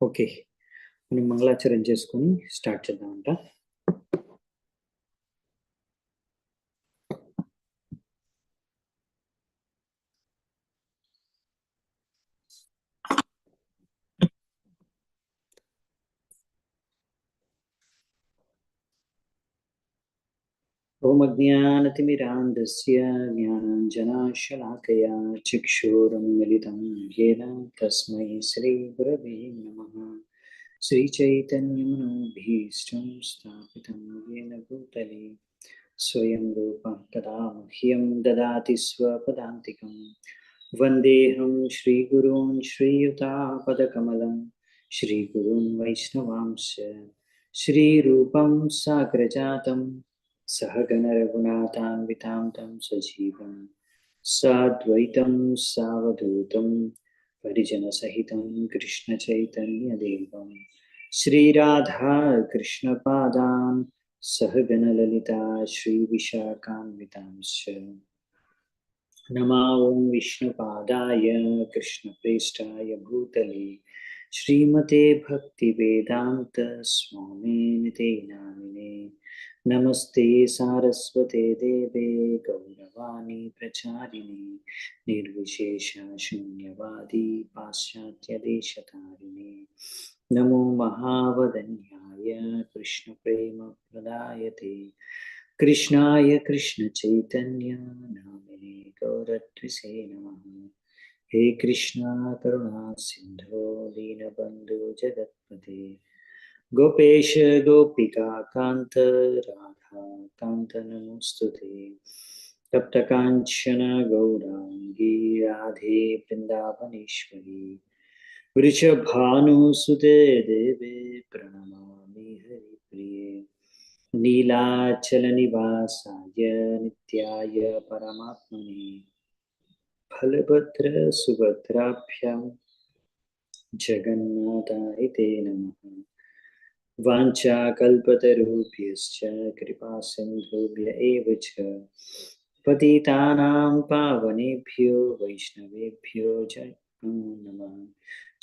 Okay. మనం మంగళాచరణ చేసుకొని start చేద్దామంట. ఓమజ్ఞానతిమిరాంధస్య జ్ఞానాంజనాశలాకయా చక్షురున్మిలితం येन తస్మై శ్రీగురవే నమః. శ్రీచైతన్యమనోభీష్టం స్థాపితం येन భూతలే స్వయం రూపం తదా మహ్యం దదాతి స్వపదాంతికం. వందేహం శ్రీగురూన్ శ్రీయుతాపదకమలం శ్రీగురూన్ వైష్ణవాంశ శ్రీరూపం సాగ్రజాతం सहगण रघुनाथान्वितां तं सजीवं साद्वैतं सावधूतं परिजनसहितं कृष्णचैतन्यदेवं श्रीराधा कृष्णपादान् सहगण ललिता श्रीविशाखान्वितांश्च नमो विष्णुपादाय कृष्णप्रेष्ठाय भूतले श्रीमते भक्तिवेदान्त स्वामिनिते नामिने. नमस्ते सारस्वते देवे गौरवाणी प्रचारिणे निर्विशेष शून्यवादी पाश्चात्यदेशतारिणे. नमो महावदन्याय कृष्णप्रेमप्रदायते कृष्णाय कृष्णचैतन्य नामिने गौरत्विषे नमः. हे कृष्णा करुणा सिन्धो दीनबन्धु जगत्पते गोपेश गोपिका कांत राधा कांत नमोस्तुते. तप्त कांचन गौरांगी राधे वृंदावनेश्वरी वृषभानुसुते देवे प्रणमामि हरिप्रिये. नीलाचल निवासाय नित्याय परमात्मने फलभद्र सुभद्राभ्यां जगन्नाथाय ते नमः. वाञ्छाकल्पतरुभ्यश्च कृपासिन्धुभ्य एव च पतितानां पावनेभ्यो वैष्णवेभ्यो च नमो नमः.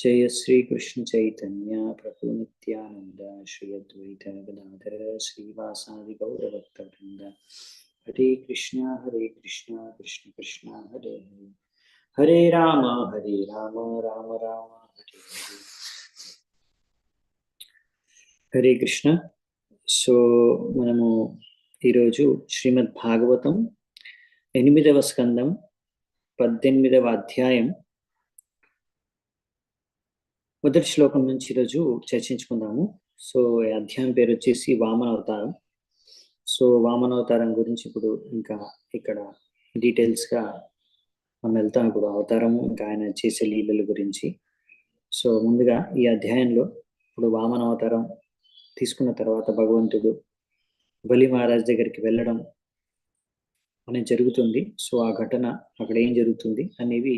जय श्री कृष्ण चैतन्य प्रभु नित्यानंद श्री अद्वैत गदाधर श्रीवासादि गौरभक्तवृंद. हरे कृष्णा कृष्ण कृष्ण हरे हरे, हरे राम राम राम हरे हरे. హరే కృష్ణ. సో మనము ఈరోజు శ్రీమద్ భాగవతం 8వ స్కందం 18వ అధ్యాయం మొదటి శ్లోకం నుంచి ఈరోజు చర్చించుకుందాము. సో ఈ అధ్యాయం పేరు వచ్చేసి వామన అవతారం. సో వామన అవతారం గురించి ఇప్పుడు ఇంకా ఇక్కడ డీటెయిల్స్గా మనం వెళ్తాం. ఇప్పుడు అవతారము ఇంకా ఆయన చేసే లీలల గురించి. సో ముందుగా ఈ అధ్యాయంలో ఇప్పుడు వామన అవతారం తీసుకున్న తర్వాత భగవంతుడు బలి మహారాజ్ దగ్గరికి వెళ్ళడం అనేది జరుగుతుంది. సో ఆ ఘటన అక్కడ ఏం జరుగుతుంది అనేవి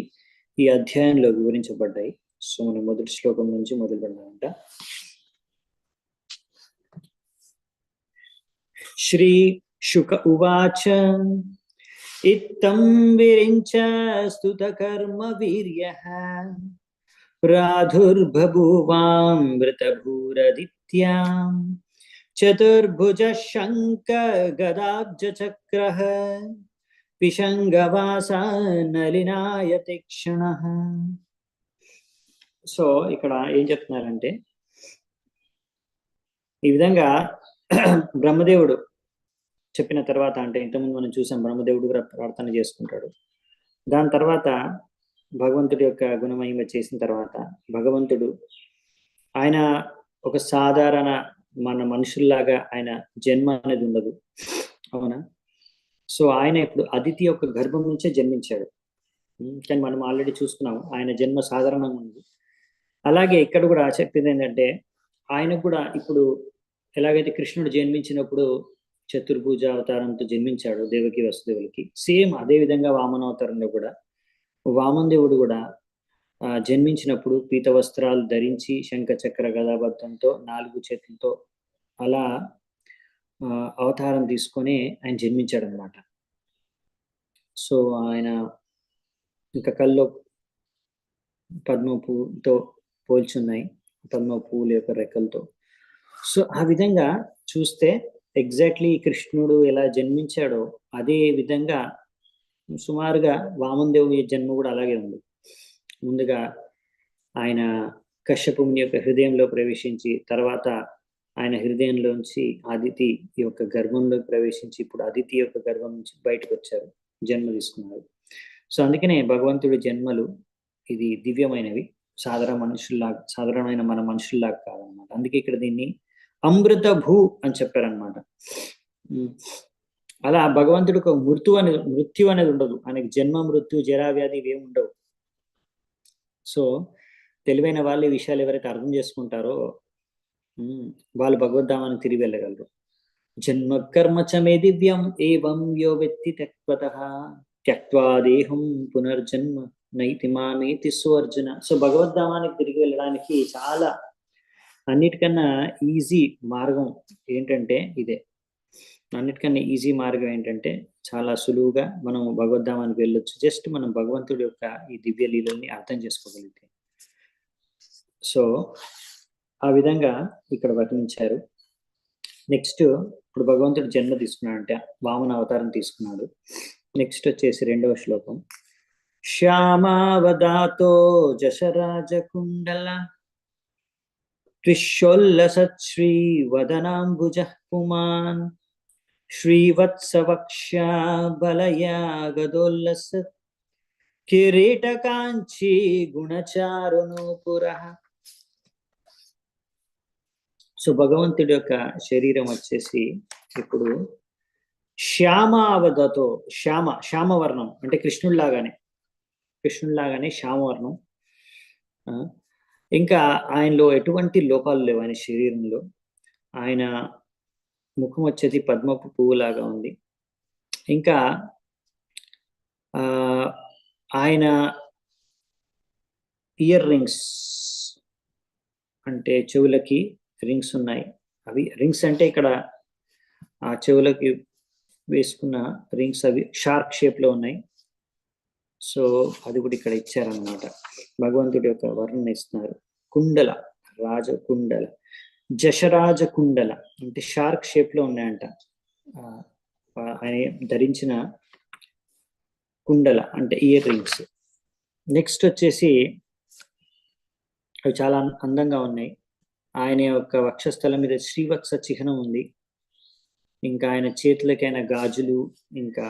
ఈ అధ్యాయంలో వివరించబడ్డాయి. సో మనం మొదటి శ్లోకం నుంచి మొదలు పెడదామంట. శ్రీ శుక ఉవాచ ఇత్తం విరించ స్తుత కర్మ వీర్యః ప్రాదుర్బభూవామృతభూరదిత్యాం చతుర్భుజ శంఖ గదాబ్జ చక్రః పిశంగవాస నలినాయ తీక్షణః. సో ఇక్కడ ఏం చెప్తున్నారంటే, ఈ విధంగా బ్రహ్మదేవుడు చెప్పిన తర్వాత, అంటే ఇంతకుముందు మనం చూసాం బ్రహ్మదేవుడు ప్రార్థన చేసుకుంటాడు. దాని తర్వాత భగవంతుడి యొక్క గుణమహిమ చేసిన తర్వాత భగవంతుడు ఆయన ఒక సాధారణ మన మనుషుల్లాగా ఆయన జన్మ అనేది ఉండదు, అవునా? సో ఆయన ఇప్పుడు అదితి యొక్క గర్భం నుంచే జన్మించాడు. కానీ మనం ఆల్రెడీ చూసుకున్నాము ఆయన జన్మ సాధారణంగా ఉంది. అలాగే ఇక్కడ కూడా చెప్పింది ఏంటంటే, ఆయనకు కూడా ఇప్పుడు ఎలాగైతే కృష్ణుడు జన్మించినప్పుడు చతుర్భుజ అవతారంతో జన్మించాడు దేవకి వసుదేవులకి, సేమ్ అదే విధంగా వామన అవతారంలో కూడా వామనదేవుడు కూడా జన్మించినప్పుడు పీత వస్త్రాలు ధరించి శంఖ చక్ర గదాబద్ధంతో 4 చేతులతో అలా అవతారం తీసుకొని ఆయన జన్మించాడు అనమాట. సో ఆయన ఇంకా కల్లో పద్మ పువ్వుతో పోల్చున్నాయి. పద్మ పువ్వుల యొక్క రెక్కలతో. సో ఆ విధంగా చూస్తే ఎగ్జాక్ట్లీ కృష్ణుడు ఎలా జన్మించాడో అదే విధంగా సుమారుగా వామనదేవుని జన్మ కూడా అలాగే ఉంది. ముందుగా ఆయన కశ్యపుని యొక్క హృదయంలో ప్రవేశించి, తర్వాత ఆయన హృదయంలోంచి అదితి యొక్క గర్భంలోకి ప్రవేశించి, ఇప్పుడు అదితి యొక్క గర్భం నుంచి బయటకు వచ్చారు, జన్మ తీసుకున్నారు. సో అందుకనే భగవంతుడి జన్మలు ఇది దివ్యమైనవి, సాధారణమైన మన మనుషుల్లాగా కాదనమాట. అందుకే ఇక్కడ దీన్ని అమృత భూ అని చెప్పారనమాట. అలా భగవంతుడికి మృత్యు అనేది ఉండదు. ఆయనకి జన్మ, మృత్యు, జరా, వ్యాధి ఇవేమి ఉండవు. సో తెలివైన వాళ్ళు ఈ విషయాలు ఎవరైతే అర్థం చేసుకుంటారో వాళ్ళు భగవద్ధామానికి తిరిగి వెళ్ళగలరు. జన్మ కర్మ చ మే దివ్యం ఏవం యో వ్యక్తి త్యక్వా దేహం పునర్జన్మ నైతి మామేతి సువర్జున. సో భగవద్ధామానికి తిరిగి వెళ్ళడానికి చాలా అన్నిటికన్నా ఈజీ మార్గం ఏంటంటే ఇదే. అన్నిటికన్నా ఈజీ మార్గం ఏంటంటే చాలా సులువుగా మనం భగవద్ధామానికి వెళ్ళొచ్చు, జస్ట్ మనం భగవంతుడి యొక్క ఈ దివ్య లీలల్ని అర్థం చేసుకోగలిగితే. సో ఆ విధంగా ఇక్కడ వర్ణించారు. నెక్స్ట్ ఇప్పుడు భగవంతుడు జన్మ తీసుకున్నాడంటే వామన అవతారం తీసుకున్నాడు. నెక్స్ట్ వచ్చేసి 2వ శ్లోకం. శ్యామావదాతో జశరాజకుండల త్రిశోల్లసత్శ్రీ వదనాంబుజ పుమాన్ శ్రీవత్సవక్ష్యా బలయా గదోల్లస కిరీటకాంచీ గుణచారుణోపురః. సో భగవంతుడి యొక్క శరీరం వచ్చేసి ఇప్పుడు శ్యామావదతో, శ్యామవర్ణం అంటే కృష్ణుడిలాగానే శ్యామవర్ణం. ఇంకా ఆయనలో ఎటువంటి లోపాలు లేవు. ఆయన శరీరంలో ఆయన ముఖం వచ్చేది పద్మపు పువ్వులాగా ఉంది. ఇంకా ఆయన ఇయర్ రింగ్స్ అంటే చెవులకి రింగ్స్ ఉన్నాయి. అవి రింగ్స్ అంటే ఇక్కడ ఆ చెవులకి వేసుకున్న రింగ్స్ అవి షార్క్ షేప్ లో ఉన్నాయి. సో అది కూడా ఇక్కడ ఇచ్చారనమాట. భగవంతుడి యొక్క వర్ణన ఇస్తున్నారు. కుండల, రాజకుండల, జశరాజ కుండల అంటే షార్క్ షేప్ లో ఉన్నాయంట. ఆయన ధరించిన కుండల అంటే ఇయర్ రింగ్స్. నెక్స్ట్ వచ్చేసి అవి చాలా అందంగా ఉన్నాయి. ఆయన యొక్క వక్షస్థలం మీద శ్రీవత్స చిహ్నం ఉంది. ఇంకా ఆయన చేతులకైన గాజులు, ఇంకా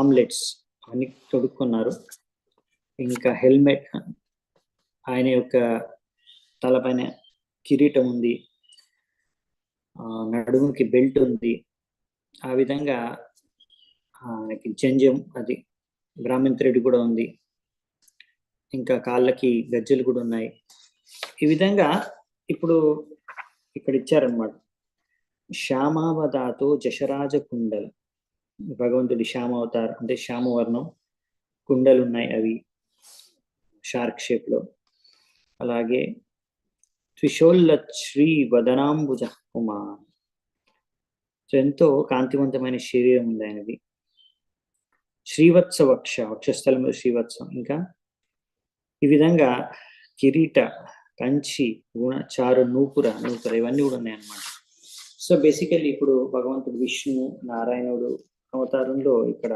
ఆమ్లెట్స్ అన్ని తొడుక్కున్నారు. ఇంకా హెల్మెట్, ఆయన యొక్క తలపైన కిరీటం ఉంది, నడుముకి బెల్ట్ ఉంది. ఆ విధంగా ఆయనకి జంజం, అది బ్రాహ్మణ్ థ్రెడ్ కూడా ఉంది. ఇంకా కాళ్ళకి గజ్జలు కూడా ఉన్నాయి. ఈ విధంగా ఇప్పుడు ఇక్కడ ఇచ్చారనమాట. శ్యామావదాతో జశరాజ కుండల, భగవంతుడి శ్యామావతారం అంటే శ్యామవర్ణం, కుండలు ఉన్నాయి అవి షార్క్ షేప్ లో. అలాగే త్రిశోల్ల శ్రీ వదనాంబుజ కుమార్, ఎంతో కాంతివంతమైన శరీరం ఉంది ఆయనది. శ్రీవత్స వక్షస్థలం శ్రీవత్సం. ఇంకా ఈ విధంగా కిరీట, కంచి, గుణ, చారు, నూపుర ఇవన్నీ కూడా ఉన్నాయన్నమాట. సో బేసికల్లీ ఇప్పుడు భగవంతుడు విష్ణు నారాయణుడు అవతారంలో ఇక్కడ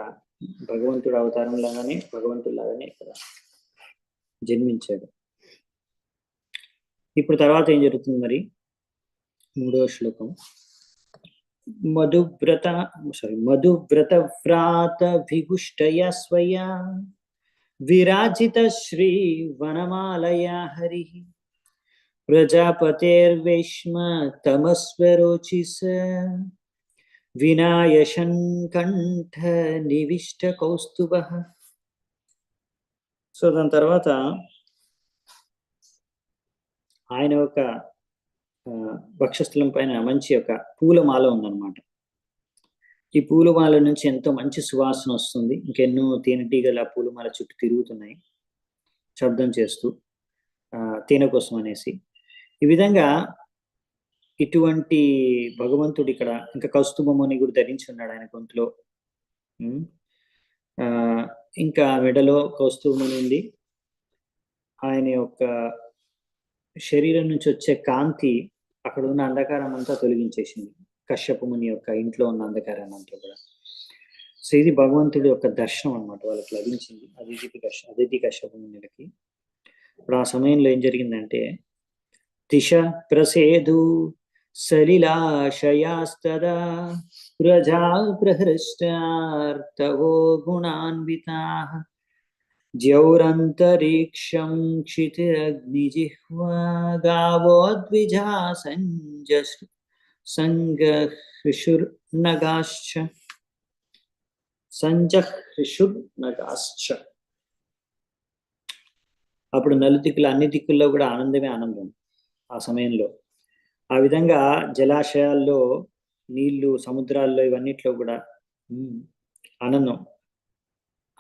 భగవంతుడు అవతారం లాగానే భగవంతుడు లాగానే ఇక్కడ జన్మించాడు. ఇప్పుడు తర్వాత ఏం జరుగుతుంది మరి? 3వ శ్లోకం. మధువ్రత వ్రాత విగుష్టయ స్వయా విరాజిత శ్రీ వనమాలయా హరి ప్రజాపతేర్వేష్మ తమస్వరోచిస వినాయశన్ కంఠ నివిష్ట కౌస్తుభ. సో దాని తర్వాత ఆయన యొక్క వక్షస్థలం పైన మంచి ఒక పూలమాల ఉందన్నమాట. ఈ పూలమాల నుంచి ఎంతో మంచి సువాసన వస్తుంది. ఇంకెన్నో తేనెటీగలు ఆ పూలమాల చుట్టూ తిరుగుతున్నాయి శబ్దం చేస్తూ, తేనె కోసం అనేసి. ఈ విధంగా ఇటువంటి భగవంతుడు ఇక్కడ ఇంకా కౌస్తుభమని కూడా ధరించి ఉన్నాడు ఆయన గొంతులో. ఇంకా మెడలో కౌస్తుభమని ఉంది. ఆయన యొక్క శరీరం నుంచి వచ్చే కాంతి అక్కడ ఉన్న అంధకారం అంతా తొలగించేసింది. కశ్యప ముని యొక్క ఇంట్లో ఉన్న అంధకారాన్ని అంతా కూడా. సో ఇది భగవంతుడి యొక్క దర్శనం అన్నమాట వాళ్ళకి లభించింది అదితి కశ్యప మునులకి. ఇప్పుడు ఆ సమయంలో ఏం జరిగిందంటే దిశ ప్రసేదు సలిలాశయాస్తదా ప్రజా ప్రహృష్టార్తవో గుణాన్వితాః ద్యౌరంతరిక్షం క్షితిరగ్నిజిహ్వా గావోద్విజా సంజహృషుర్నగాశ్చ. అప్పుడు నలుదిక్కుల అన్ని దిక్కుల్లో కూడా ఆనందమే ఆనందం ఆ సమయంలో. ఆ విధంగా జలాశయాల్లో నీళ్లు, సముద్రాల్లో ఇవన్నిట్లో కూడా ఆనందం.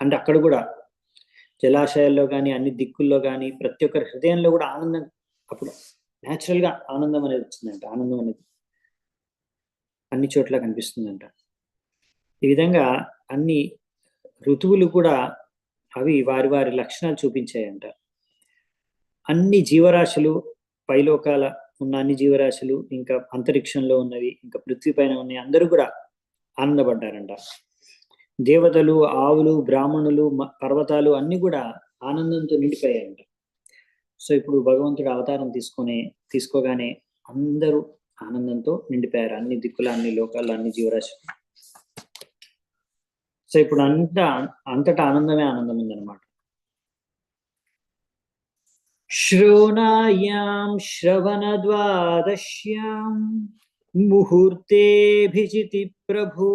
అంటే అక్కడ కూడా జలాశయాల్లో కానీ అన్ని దిక్కుల్లో కానీ ప్రతి ఒక్కరి హృదయంలో కూడా ఆనందం. అప్పుడు న్యాచురల్ గా ఆనందం అనేది వచ్చిందంట. ఆనందం అనేది అన్ని చోట్ల కనిపిస్తుందంట. ఈ విధంగా అన్ని ఋతువులు కూడా అవి వారి వారి లక్షణాలు చూపించాయంట. అన్ని జీవరాశులు, పైలోకాల ఉన్న అన్ని జీవరాశులు, ఇంకా అంతరిక్షంలో ఉన్నవి, ఇంకా పృథ్వీ పైన ఉన్నాయి, అందరూ కూడా ఆనందపడ్డారంట. దేవతలు, ఆవులు, బ్రాహ్మణులు, పర్వతాలు అన్ని కూడా ఆనందంతో నిండిపోయాయంట. సో ఇప్పుడు భగవంతుడు అవతారం తీసుకోగానే అందరూ ఆనందంతో నిండిపోయారు, అన్ని దిక్కుల, అన్ని లోకాల్లో, అన్ని జీవరాశులు. సో ఇప్పుడు అంతటా ఆనందమే ఆనందం ఉందన్నమాట. శ్రోణాయాం శ్రవణద్వాదశ్యాం ముహూర్తేభిజితి ప్రభు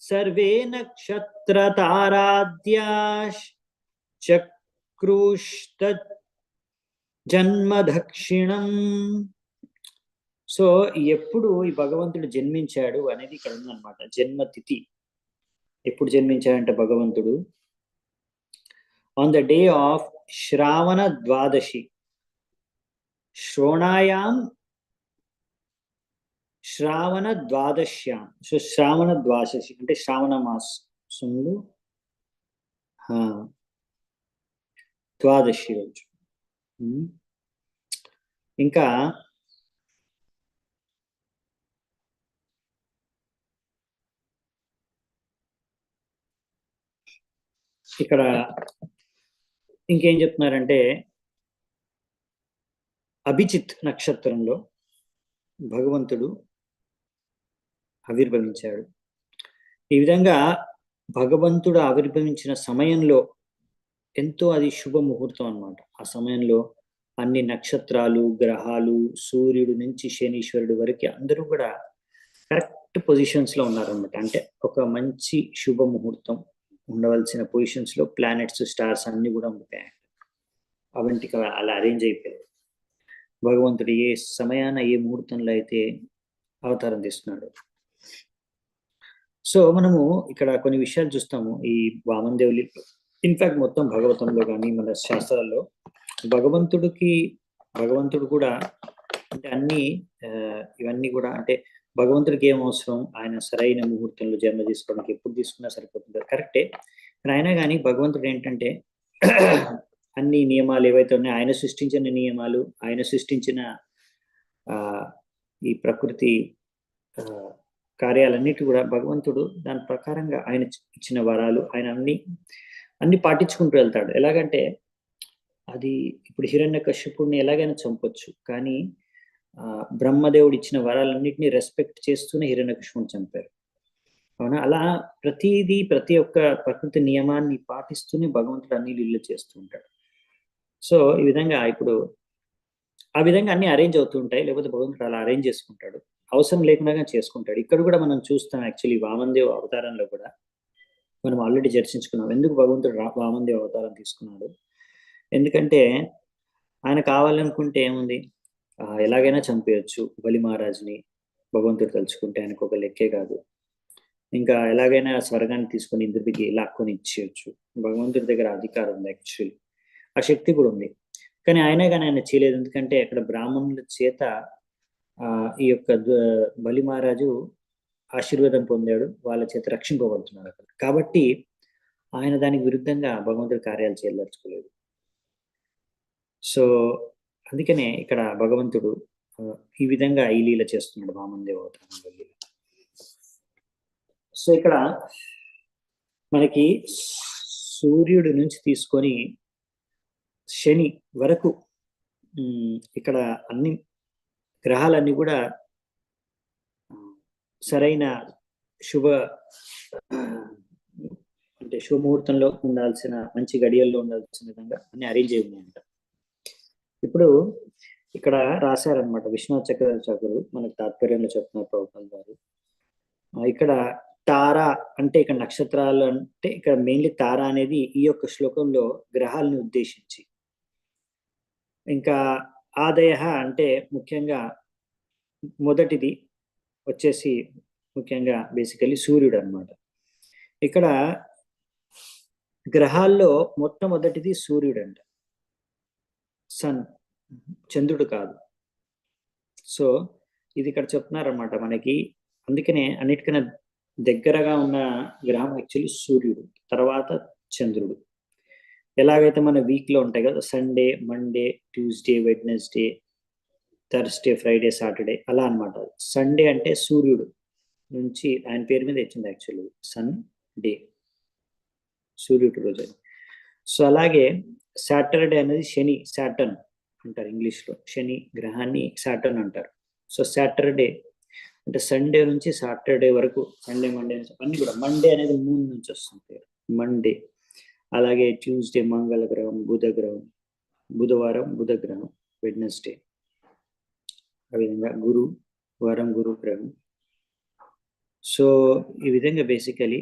సర్వే నక్షత్ర తారాద్యాశ్ చక్రుష్త జన్మదక్షిణం. సో ఎప్పుడు ఈ భగవంతుడు జన్మించాడు అనేది ఇక్కడ ఉందన్నమాట. జన్మతిథి ఎప్పుడు జన్మించాడంటే భగవంతుడు on the day of Shravana Dwadashi. శ్రోణాయాం Shravana ద్వాదశ్యాం. So శ్రావణ ద్వాదశి అంటే శ్రావణ మాసంలో ద్వాదశి రోజు. ఇంకా ఇక్కడ ఇంకేం చెప్తున్నారంటే అభిజిత్ నక్షత్రంలో భగవంతుడు ఆవిర్భవించాడు. ఈ విధంగా భగవంతుడు ఆవిర్భవించిన సమయంలో ఎంతో అది శుభ ముహూర్తం అన్నమాట. ఆ సమయంలో అన్ని నక్షత్రాలు, గ్రహాలు, సూర్యుడు నుంచి శనీశ్వరుడు వరకు అందరూ కూడా కరెక్ట్ పొజిషన్స్ లో ఉన్నారన్నమాట. అంటే ఒక మంచి శుభ ముహూర్తం ఉండవలసిన పొజిషన్స్ లో ప్లానెట్స్, స్టార్స్ అన్ని కూడా ఉంటాయి. అవంటికి అలా అరేంజ్ అయిపోయాయి. భగవంతుడు ఏ సమయాన ఏ ముహూర్తంలో అయితే అవతారం తీస్తున్నాడు. సో మనము ఇక్కడ కొన్ని విషయాలు చూస్తాము ఈ వామన దేవులి. ఇన్ఫాక్ట్ మొత్తం భగవతంలో కానీ మన శాస్త్రాల్లో భగవంతుడు కూడా అంటే ఇవన్నీ కూడా అంటే భగవంతుడికి ఏం అవసరం, ఆయన సరైన ముహూర్తంలో జన్మ తీసుకోవడానికి ఎప్పుడు తీసుకున్నా సరిపోతుంది, కరెక్టే. అయినా కానీ భగవంతుడు ఏంటంటే అన్ని నియమాలు ఏవైతే ఉన్నాయో ఆయన సృష్టించిన నియమాలు, ఆయన సృష్టించిన ఈ ప్రకృతి కార్యాలన్నిటి కూడా భగవంతుడు దాని ప్రకారంగా ఆయన ఇచ్చిన వరాలు ఆయన అన్ని పాటించుకుంటూ వెళ్తాడు. ఎలాగంటే అది ఇప్పుడు హిరణ్యకశ్యపుడిని ఎలాగైనా చంపొచ్చు, కానీ బ్రహ్మదేవుడు ఇచ్చిన వరాలన్నింటినీ రెస్పెక్ట్ చేస్తూనే హిరణ్యకశ్యపుని చంపారు. అవునా? అలా ప్రతి ఒక్క ప్రకృతి నియమాన్ని పాటిస్తూనే భగవంతుడు అన్ని లీలలు చేస్తూ ఉంటాడు. సో ఈ విధంగా ఇప్పుడు ఆ విధంగా అన్ని అరేంజ్ అవుతూ ఉంటాయి, లేకపోతే భగవంతుడు అలా అరేంజ్ చేసుకుంటాడు, అవసరం లేకుండా చేసుకుంటాడు. ఇక్కడ కూడా మనం చూస్తాం యాక్చువల్లీ వామనదేవ్ అవతారంలో కూడా మనం ఆల్రెడీ చర్చించుకున్నాం ఎందుకు భగవంతుడు వామనదేవ్ అవతారం తీసుకున్నాడు. ఎందుకంటే ఆయన కావాలనుకుంటే ఏముంది, ఎలాగైనా చంపేయచ్చు బలి మహారాజుని. భగవంతుడు తలుచుకుంటే ఆయనకు ఒక లెక్కే కాదు. ఇంకా ఎలాగైనా స్వర్గాన్ని తీసుకొని ఇంద్రుడికి లాక్కొని ఇచ్చేయచ్చు. భగవంతుడి దగ్గర అధికారం ఉంది, యాక్చువల్లీ ఆ శక్తి కూడా ఉంది. కానీ ఆయన చేయలేదు. ఎందుకంటే అక్కడ బ్రాహ్మణుల చేత ఈ యొక్క బలి మహారాజు ఆశీర్వాదం పొందాడు, వాళ్ళ చేత రక్షింపబడుతున్నాడు అక్కడ. కాబట్టి ఆయన దానికి విరుద్ధంగా భగవంతుడి కార్యాలు చేయదలుచుకోలేదు. సో అందుకనే ఇక్కడ భగవంతుడు ఈ విధంగా ఈ లీల చేస్తున్నాడు వామనదేవ అవతారంలో లీల. సో ఇక్కడ మనకి సూర్యుడి నుంచి తీసుకొని శని వరకు ఇక్కడ అన్ని గ్రహాలన్నీ కూడా సరైన శుభ అంటే శుభముహూర్తంలో ఉండాల్సిన మంచి గడియల్లో ఉండాల్సిన విధంగా అన్ని అరేంజ్ అయి ఉన్నాయంట. ఇప్పుడు ఇక్కడ రాశారనమాట విశ్వనాథ్ చక్రవర్తి మనకు తాత్పర్యంలో చెప్తున్నారు ప్రభుత్వం గారు. ఇక్కడ తారా అంటే ఇక్కడ నక్షత్రాలు అంటే ఇక్కడ మెయిన్లీ తారా అనేది ఈ యొక్క శ్లోకంలో గ్రహాలను ఉద్దేశించి, ఇంకా ఆదయ అంటే ముఖ్యంగా మొదటిది వచ్చేసి ముఖ్యంగా బేసికలీ సూర్యుడు అనమాట. ఇక్కడ గ్రహాల్లో మొట్టమొదటిది సూర్యుడు అంట, సన్, చంద్రుడు కాదు. సో ఇది ఇక్కడ చెప్తున్నారన్నమాట మనకి. అందుకనే అన్నిటికన్నా దగ్గరగా ఉన్న గ్రహం యాక్చువల్లీ సూర్యుడు, తర్వాత చంద్రుడు. ఎలాగైతే మన వీక్లో ఉంటాయి కదా, Sunday, Monday, Tuesday, Wednesday, Thursday, Friday, Saturday, అలా అనమాట. సండే అంటే సూర్యుడు నుంచి ఆయన పేరు మీద వచ్చింది యాక్చువల్లీ, సన్ డే, సూర్యుడు రోజు. సో అలాగే సాటర్డే అనేది శని, సాటర్న్ అంటారు ఇంగ్లీష్లో. శని గ్రహాన్ని సాటర్న్ అంటారు. సో సాటర్డే అంటే సండే నుంచి సాటర్డే వరకు, సండే, మండే నుంచి అన్ని కూడా. మండే అనేది మూన్ నుంచి వస్తుంది, మండే. అలాగే ట్యూస్డే మంగళ గ్రహం, బుధ గ్రహం, బుధవారం బుధ గ్రహం, వెడ్నెస్డే. ఆ విధంగా గురువారం గురు గ్రహం. సో ఈ విధంగా బేసికలీ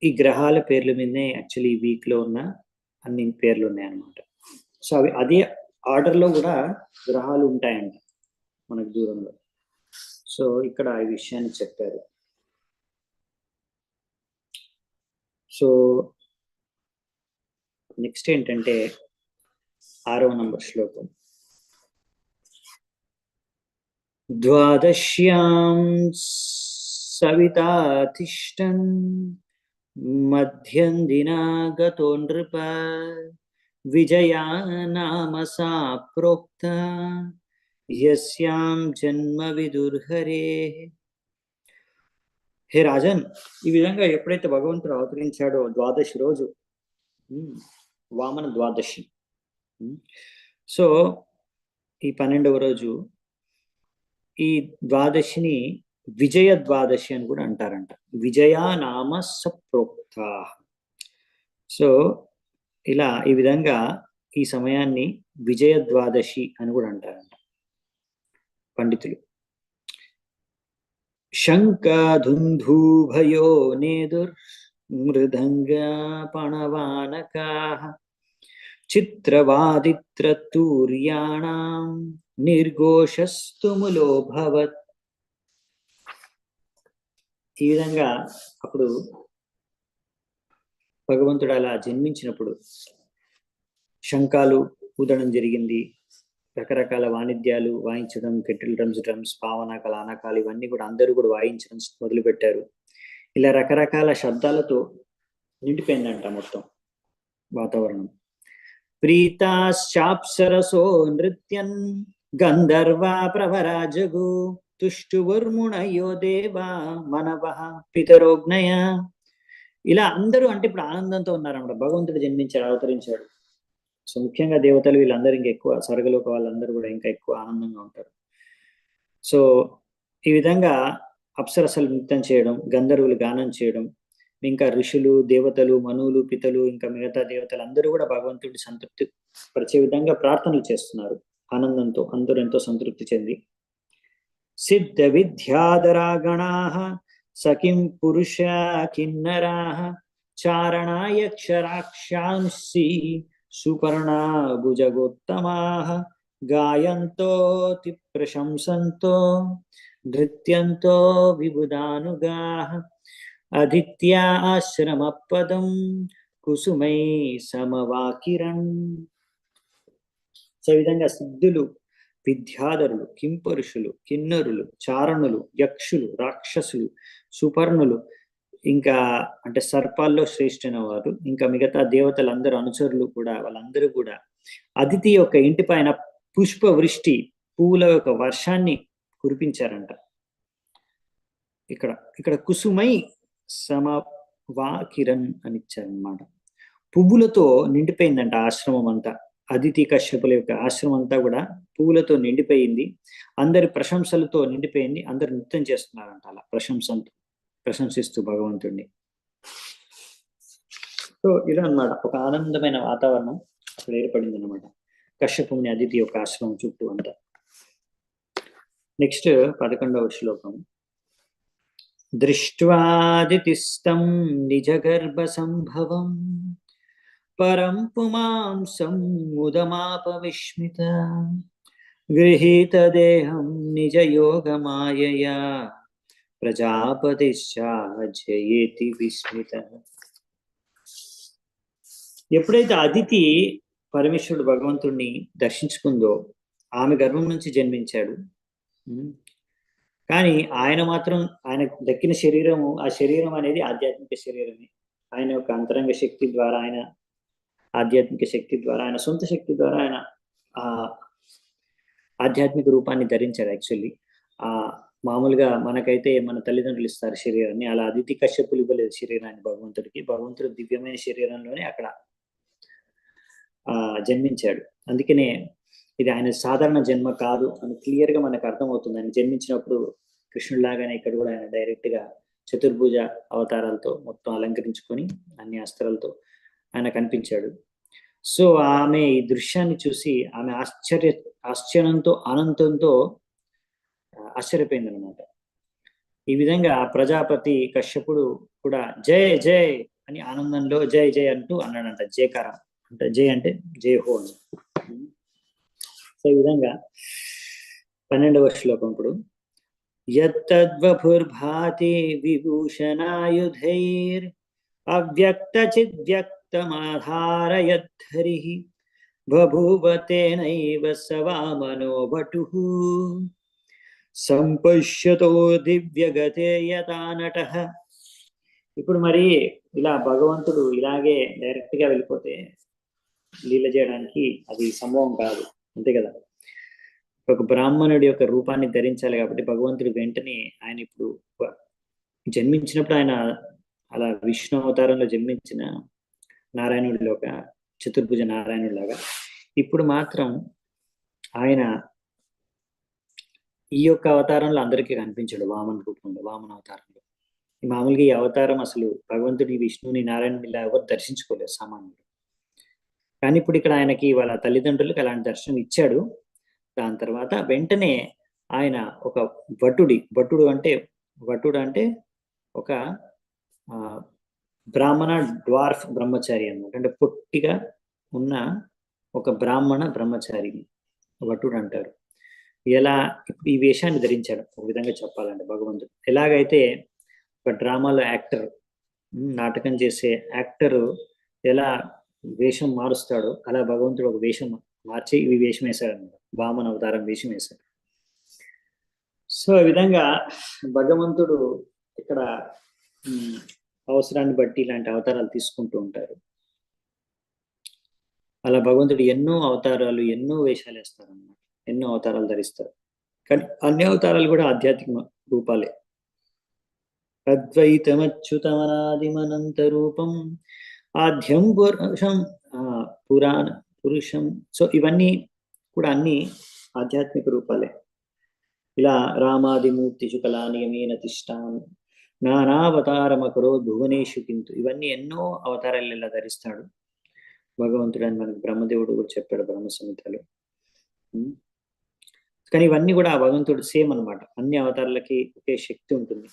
ఈ గ్రహాల పేర్ల మీదనే యాక్చువల్లీ ఈ వీక్లో ఉన్న అన్ని పేర్లు ఉన్నాయన్నమాట. సో అవి అదే ఆర్డర్లో కూడా గ్రహాలు ఉంటాయంట మనకు దూరంలో. సో ఇక్కడ ఈ విషయాన్ని చెప్పారు. సో నెక్స్ట్ ఏంటంటే 6వ నంబర్ శ్లోకం. ద్వాదశ్యాం సవితా తిష్టన్ మధ్యం దినాగతో నృప విజయా నామ సా ప్రోక్త యస్యాం జన్మ విదుర్హరే. హే రాజన్, ఈ విధంగా ఎప్పుడైతే భగవంతుడు అవతరించాడో ద్వాదశి రోజు, వామన ద్వాదశి. సో ఈ 12వ రోజు ఈ ద్వాదశిని విజయ ద్వాదశి అని కూడా అంటారంట. విజయా నామ సప్రోక్త. సో ఇలా ఈ విధంగా ఈ సమయాన్ని విజయ ద్వాదశి అని కూడా అంటారంట పండితులు. శంఖ ధుంధూభయో నేదుర్ మృదంగ పణవానకాః చిత్రవాదిత్రతూర్యాణాం నిర్ఘోషస్తుములో భవత్. ఈ విధంగా అప్పుడు భగవంతుడు అలా జన్మించినప్పుడు శంఖాలు ఊదడం జరిగింది, రకరకాల వాయిద్యాలు వాయించడం, కెటిల్ డ్రమ్స్, డ్రమ్స్, పావనాకాలు, ఆనకాలు, ఇవన్నీ కూడా అందరూ కూడా వాయించడం మొదలుపెట్టారు. ఇలా రకరకాల శబ్దాలతో నిండిపోయిందంట మొత్తం వాతావరణం. ప్రీతాశ్చాప్సరసో నృత్యన్ గంధర్వా ప్రవరాజగు తుష్టువర్ముణయో దేవా మనవః పితరోగ్నయ. ఇలా అందరూ అంటే ఇప్పుడు ఆనందంతో ఉన్నారన్నమాట. భగవంతుడు జన్మించాడు, అవతరించాడు. సో ముఖ్యంగా దేవతలు వీళ్ళందరూ ఇంకా ఎక్కువ, స్వర్గలోక వాళ్ళందరూ కూడా ఇంకా ఎక్కువ ఆనందంగా ఉంటారు. సో ఈ విధంగా అప్సరసలు నృత్యం చేయడం, గంధర్వులు గానం చేయడం, ఇంకా ఋషులు, దేవతలు, మనువులు, పితలు, ఇంకా మిగతా దేవతలు అందరూ కూడా భగవంతుడిని సంతృప్తి పరిచే విధంగా ప్రార్థనలు చేస్తున్నారు ఆనందంతో. అందరూ ఎంతో సంతృప్తి చెంది సిద్ధ విద్యాధరాగణాః సఖిం పురుష కిన్నరాః చారణాయక్షరాక్షాంసి సుపర్ణా భుజగోత్తమాః గాయంతో ప్రశంసంతో నృత్యంతో విబుధానుగాః అదిత్యా ఆశ్రమపదం కుసుమై సమవాకిరణ్. సో ఈ విధంగా సిద్ధులు, విద్యాధరులు, కింపరుషులు, కిన్నరులు, చారణులు, యక్షులు, రాక్షసులు, సుపర్ణులు ఇంకా అంటే సర్పాల్లో శ్రేష్ఠైన వారు, ఇంకా మిగతా దేవతలందరూ అనుచరులు కూడా, వాళ్ళందరూ కూడా అదితి యొక్క ఇంటి పైన పుష్ప వృష్టి, పువ్వుల యొక్క వర్షాన్ని కురిపించారంట. ఇక్కడ ఇక్కడ కుసుమై సమవా కిరణ్ అని ఇచ్చారనమాట. పువ్వులతో నిండిపోయిందంట ఆశ్రమం అంతా. అదితి కశ్యపుల యొక్క ఆశ్రమం అంతా కూడా పువ్వులతో నిండిపోయింది, అందరి ప్రశంసలతో నిండిపోయింది, అందరు నృత్యం చేస్తున్నారంట అలా ప్రశంసిస్తూ భగవంతుడిని. సో ఇలా అన్నమాట, ఒక ఆనందమైన వాతావరణం అక్కడ ఏర్పడింది అనమాట కశ్యపుని అదితి యొక్క ఆశ్రమం చుట్టూ అంతా. నెక్స్ట్ 11వ శ్లోకం. దృష్ట్వాదితిస్తం నిజ గర్భ సంభవం పరం పుమాంసం ముదమాపవిస్మిత గృహీత దేహం నిజ యోగ మాయయా ప్రజాపతిశ్చాజయేతి విస్మిత. ఎప్పుడైతే అదితి పరమేశ్వరుడు భగవంతుడిని దర్శించుకుందో, ఆమె గర్భం నుంచి జన్మించాడు. కానీ ఆయన మాత్రం, ఆయన దక్కిన శరీరము, ఆ శరీరం అనేది ఆధ్యాత్మిక శరీరమే. ఆయన యొక్క అంతరంగ శక్తి ద్వారా, ఆయన ఆధ్యాత్మిక శక్తి ద్వారా, ఆయన సొంత శక్తి ద్వారా ఆయన ఆ ఆధ్యాత్మిక రూపాన్ని ధరించాడు. యాక్చువల్లీ మామూలుగా మనకైతే మన తల్లిదండ్రులు ఇస్తారు శరీరాన్ని, అలా అదితి కశ్యపులు ఇవ్వలేదు శరీరాన్ని భగవంతుడికి. భగవంతుడు దివ్యమైన శరీరంలోనే అక్కడ జన్మించాడు. అందుకనే ఇది ఆయన సాధారణ జన్మ కాదు అని క్లియర్ గా మనకు అర్థమవుతుంది. ఆయన జన్మించినప్పుడు కృష్ణుడిలాగానే ఇక్కడ కూడా ఆయన డైరెక్ట్ గా చతుర్భుజ అవతారాలతో మొత్తం అలంకరించుకొని అన్ని అస్త్రాలతో ఆయన కనిపించాడు. సో ఆమె ఈ దృశ్యాన్ని చూసి ఆమె ఆశ్చర్యంతో ఆనందంతో ఆశ్చర్యపోయింది అనమాట. ఈ విధంగా ప్రజాపతి కశ్యపుడు కూడా జయ జయ అని ఆనందంలో జయ జయ అంటూ అన్నాడంట. జయకారం అంటే జయ అంటే జయ హో అని. సో ఈ విధంగా 12వ శ్లోకం ఇప్పుడు. యత్తద్వపుర్భాతి విభూషణాయుధైర్ అవ్యక్త చిద్వ్యక్తమాధారయద్ధరి బభూవ తేనైవ సవామనో భటుః సంపశ్యతో దివ్యగతే యథా నటః. ఇప్పుడు మరి ఇలా భగవంతుడు ఇలాగే డైరెక్ట్ గా వెళ్ళిపోతే లీల చేయడానికి అది సంభవం కాదు, అంతే కదా. ఒక బ్రాహ్మణుడి యొక్క రూపాన్ని ధరించాలి కాబట్టి భగవంతుడు వెంటనే ఆయన ఇప్పుడు జన్మించినప్పుడు ఆయన అలా విష్ణు అవతారంలో జన్మించిన నారాయణుడిలో ఒక చతుర్భుజ నారాయణుడిలాగా, ఇప్పుడు మాత్రం ఆయన ఈ యొక్క అవతారంలో అందరికీ కనిపించాడు వామన రూపంలో, వామన అవతారంలో. మామూలుగా ఈ అవతారం అసలు భగవంతుడి విష్ణుని నారాయణుని ఇలా ఎవరు దర్శించుకోలేదు సామాన్యుడు. కానీ ఇప్పుడు ఇక్కడ ఆయనకి వాళ్ళ తల్లిదండ్రులకు అలాంటి దర్శనం ఇచ్చాడు. దాని తర్వాత వెంటనే ఆయన ఒక భటుడు అంటే ఒక బ్రాహ్మణ డ్వార్ఫ్ బ్రహ్మచారి అన్నమాట. అంటే పొట్టిగా ఉన్న ఒక బ్రాహ్మణ బ్రహ్మచారి భటుడు అంటారు. ఎలా ఇప్పుడు ఈ వేషాన్ని ధరించాడు ఒక విధంగా చెప్పాలంటే భగవంతుడు. ఎలాగైతే ఒక డ్రామాలో యాక్టర్, నాటకం చేసే యాక్టర్ ఎలా వేషం మారుస్తాడో అలా భగవంతుడు ఒక వేషం మార్చి ఈ వేషం వేశాడు అన్నమాట. వామన అవతారం వేషం వేశాడు. సో ఈ విధంగా భగవంతుడు ఇక్కడ అవసరాన్ని బట్టి ఇలాంటి అవతారాలు తీసుకుంటూ ఉంటారు. అలా భగవంతుడు ఎన్నో అవతారాలు, ఎన్నో వేషాలు వేస్తారు అన్నమాట, ఎన్నో అవతారాలు ధరిస్తారు. కానీ అన్ని అవతారాలు కూడా ఆధ్యాత్మిక రూపాలే. అద్వైతమచ్యుతమనాదిమనంత రూపం ఆద్యం పురుషం. సో ఇవన్నీ కూడా అన్ని ఆధ్యాత్మిక రూపాలే. ఇలా రామాదిమూర్తి శుకలానియమేన తిష్టాం నానావతారమకరో భువనేషు కింతు. ఇవన్నీ ఎన్నో అవతారాలు ఇలా ధరిస్తాడు భగవంతుడు అని మనకు బ్రహ్మదేవుడు కూడా చెప్పాడు బ్రహ్మ సంహితలో. కానీ ఇవన్నీ కూడా ఆ భగవంతుడు సేమ్ అన్నమాట. అన్ని అవతారాలకి ఒకే శక్తి ఉంటుంది,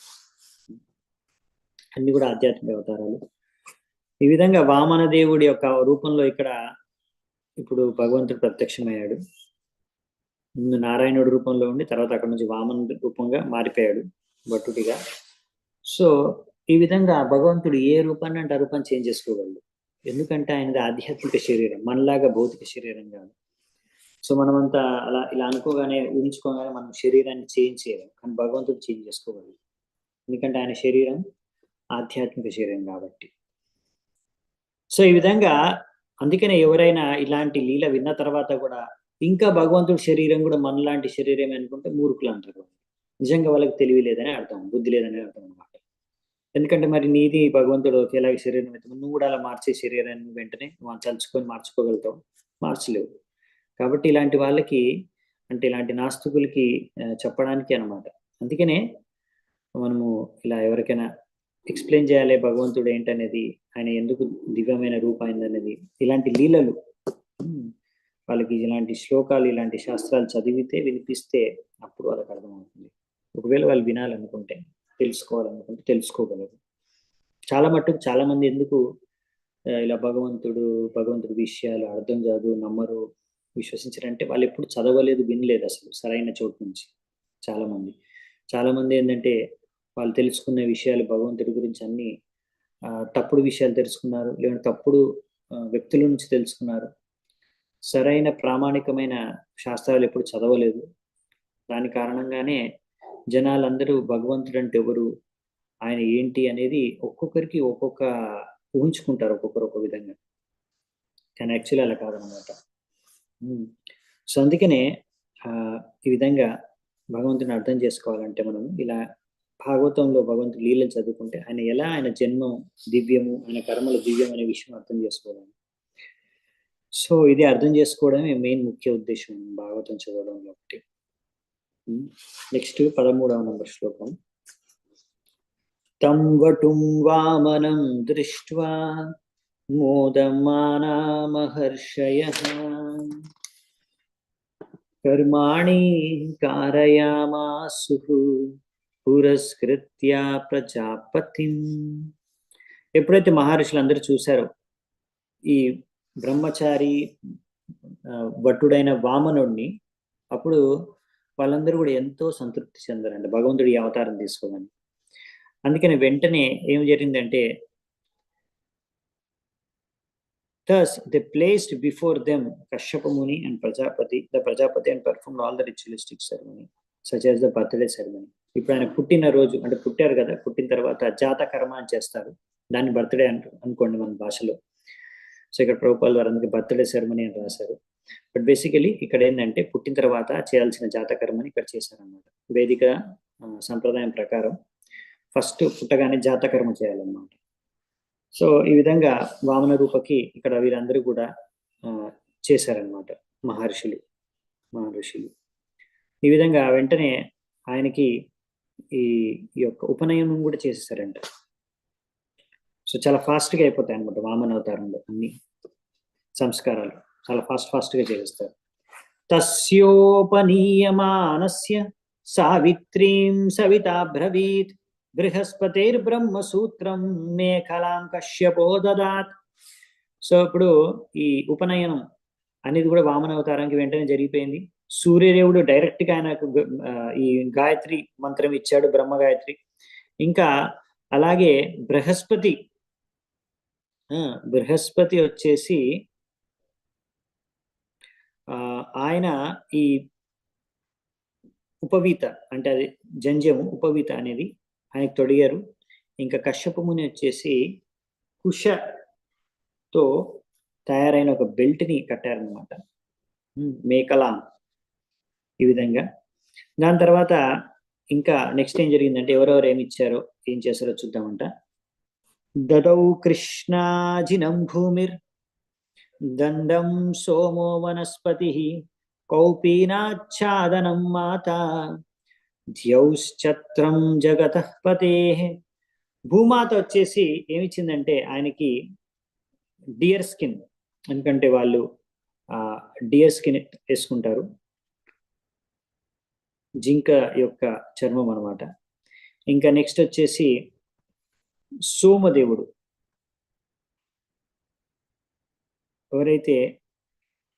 అన్ని కూడా ఆధ్యాత్మిక అవతారాలు. ఈ విధంగా వామన దేవుడి యొక్క రూపంలో ఇక్కడ ఇప్పుడు భగవంతుడు ప్రత్యక్షమయ్యాడు. ముందు నారాయణుడి రూపంలో ఉండి తర్వాత అక్కడ నుంచి వామన రూపంగా మారిపోయాడు భటుడిగా. సో ఈ విధంగా భగవంతుడు ఏ రూపాన్ని అంటే ఆ రూపాన్ని చేంజ్ చేసుకోగలడు. ఎందుకంటే ఆయనది ఆధ్యాత్మిక శరీరం, మనలాగా భౌతిక శరీరం కాదు. సో మనమంతా అలా ఇలా అనుకోగానే, ఊహించుకోగానే మనం శరీరాన్ని చేంజ్ చేయలేం, కానీ భగవంతుడు చేంజ్ చేసుకోగలడు. ఎందుకంటే ఆయన శరీరం ఆధ్యాత్మిక శరీరం కాబట్టి. సో ఈ విధంగా అందుకనే ఎవరైనా ఇలాంటి లీల విన్న తర్వాత కూడా ఇంకా భగవంతుడి శరీరం కూడా మనలాంటి శరీరమే అనుకుంటే మూర్ఖులు అంటారు. నిజంగా వాళ్ళకి తెలివి లేదని అర్థం, బుద్ధి లేదని అర్థం అనమాట. ఎందుకంటే మరి నీది భగవంతుడు ఒకేలాగా శరీరం అయితే నువ్వు కూడా అలా మార్చే శరీరాన్ని వెంటనే తలుచుకొని మార్చుకోగలుగుతావు? మార్చలేవు. కాబట్టి ఇలాంటి వాళ్ళకి, అంటే ఇలాంటి నాస్తికులకి చెప్పడానికి అనమాట. అందుకనే మనము ఇలా ఎవరికైనా ఎక్స్ప్లెయిన్ చేయాలి భగవంతుడు ఏంటనేది, ఆయన ఎందుకు దివ్యమైన రూపమైందనేది, ఇలాంటి లీలలు వాళ్ళకి ఇలాంటి శ్లోకాలు ఇలాంటి శాస్త్రాలు చదివితే వినిపిస్తే అప్పుడు వాళ్ళకి అర్థమవుతుంది. ఒకవేళ వాళ్ళు వినాలనుకుంటే, తెలుసుకోవాలనుకుంటే తెలుసుకోగలరు. చాలా మట్టుకు చాలా మంది ఎందుకు ఇలా భగవంతుడి విషయాలు అర్థం కాదు, నమ్మరు, విశ్వసించరంటే వాళ్ళు ఎప్పుడు చదవలేదు, వినలేదు అసలు సరైన చోటు నుంచి. చాలా మంది ఏంటంటే వాళ్ళు తెలుసుకున్న విషయాలు భగవంతుడి గురించి అన్ని తప్పుడు విషయాలు తెలుసుకున్నారు, లేదంటే తప్పుడు వ్యక్తుల నుంచి తెలుసుకున్నారు. సరైన ప్రామాణికమైన శాస్త్రాలు ఎప్పుడు చదవలేదు. దాని కారణంగానే జనాలందరూ భగవంతుడు అంటే ఎవరు, ఆయన ఏంటి అనేది ఒక్కొక్కరికి ఒక్కొక్క ఊహించుకుంటారు, ఒక్కొక్కరు ఒక విధంగా. కానీ యాక్చువల్లీ అలా కాదనమాట. సో అందుకనే ఈ విధంగా భగవంతుని అర్థం చేసుకోవాలంటే మనం ఇలా భాగవతంలో భగవంతుడు లీలలు చదువుకుంటే ఆయన జన్మం దివ్యము, ఆయన కర్మలు దివ్యం అనే విషయం అర్థం చేసుకోవాలి. సో ఇది అర్థం చేసుకోవడమే మెయిన్ ముఖ్య ఉద్దేశం భాగవతం చదవడంలో ఒకటి. నెక్స్ట్ 13వ నంబర్ శ్లోకం. తం వటుం వామనం దృష్ట్వా మోదమానా మహర్షయః కర్మాణి కారయామాసుః పురస్కృత్య ప్రజాపతిం. ఎప్పుడైతే మహర్షులు అందరూ చూశారో ఈ బ్రహ్మచారి భట్టుడైన వామనుడిని, అప్పుడు వాళ్ళందరూ కూడా ఎంతో సంతృప్తి చెందారండి భగవంతుడి అవతారం తీసుకోమని. అందుకని వెంటనే ఏం జరిగిందంటే, thus they placed before them Kashyapa Muni and the Prajapati and performed all the ritualistic ceremony such as the birthday ceremony. ఇప్పుడు ఆయన పుట్టిన రోజు అంటే పుట్టారు కదా, పుట్టిన తర్వాత జాత కర్మ అని చేస్తారు, దాన్ని బర్త్డే అనుకోండి మన భాషలో. సో ఇక్కడ ప్రభుపాల్ వారు అందుకే బర్త్డే సెరమనీ అని రాశారు. బట్ బేసికలీ ఇక్కడ ఏంటంటే పుట్టిన తర్వాత చేయాల్సిన జాతకర్మని ఇక్కడ చేశారనమాట. వేదిక సంప్రదాయం ప్రకారం ఫస్ట్ పుట్టగానే జాతకర్మ చేయాలన్నమాట. సో ఈ విధంగా వామన రూపకి ఇక్కడ వీరందరూ కూడా చేశారనమాట మహర్షులు. ఈ విధంగా వెంటనే ఆయనకి ఈ యొక్క ఉపనయనం కూడా చేసేసారంట. సో చాలా ఫాస్ట్గా అయిపోతాయి అనమాట వామన అవతారంలో అన్ని సంస్కారాలు చాలా ఫాస్ట్గా చేస్తారు. తస్యోపనీయమానస్య సావిత్రీం సవితా బ్రవీత్ బృహస్పతిర్బ్రహ్మసూత్రం మేఖలాం కశ్యపో దదాత్. సో ఇప్పుడు ఈ ఉపనయనం అనేది కూడా వామన అవతారానికి వెంటనే జరిగిపోయింది. సూర్యదేవుడు డైరెక్ట్గా ఆయనకు ఈ గాయత్రి మంత్రం ఇచ్చాడు, బ్రహ్మ గాయత్రి. ఇంకా అలాగే బృహస్పతి వచ్చేసి ఆయన ఈ ఉపవీత అంటే అది జంజము ఉపవీత అనేది ఆయనకు తొడిగారు. ఇంకా కశ్యప ముని వచ్చేసి కుషతో తయారైన ఒక బెల్ట్ని కట్టారనమాట, మేకలా ఈ విధంగా. దాని తర్వాత ఇంకా నెక్స్ట్ ఏం జరిగిందంటే ఎవరెవరు ఏమి ఇచ్చారో ఏం చేశారో చూద్దామంట. దదౌ కృష్ణాజినం భూమిర్ దండం సోమో వనస్పతి కౌపీనాచ్ఛాదనం మాత ద్యౌశ్చత్రం జగతః పతే. భూమాత వచ్చేసి ఏమిచ్చిందంటే ఆయనకి డియర్ స్కిన్, ఎందుకంటే వాళ్ళు డియర్ స్కిన్ వేసుకుంటారు, జింక యొక్క చర్మం అనమాట. ఇంకా నెక్స్ట్ వచ్చేసి సోమదేవుడు, ఎవరైతే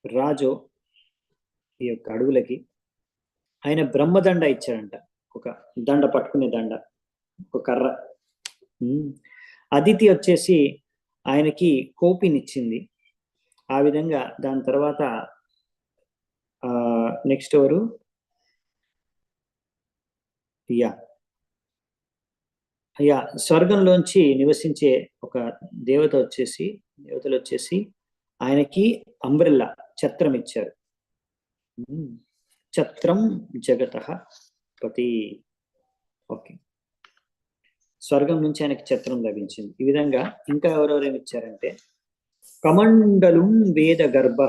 రాజో ఈ యొక్క అడవులకి, ఆయన బ్రహ్మదండ ఇచ్చాడంట, ఒక దండ పట్టుకునే దండ, ఒక కర్ర. అదితి వచ్చేసి ఆయనకి కోపినిచ్చింది. ఆ విధంగా దాని తర్వాత నెక్స్ట్ ఎవరు, అయ్యా స్వర్గంలోంచి నివసించే ఒక దేవతలు వచ్చేసి ఆయనకి అంబ్రెల్లా ఛత్రం ఇచ్చారు. ఛత్రం జగత పతి. ఓకే, స్వర్గం నుంచి ఆయనకి ఛత్రం లభించింది. ఈ విధంగా ఇంకా ఎవరెవరేమి ఇచ్చారంటే కమండలం వేద గర్భ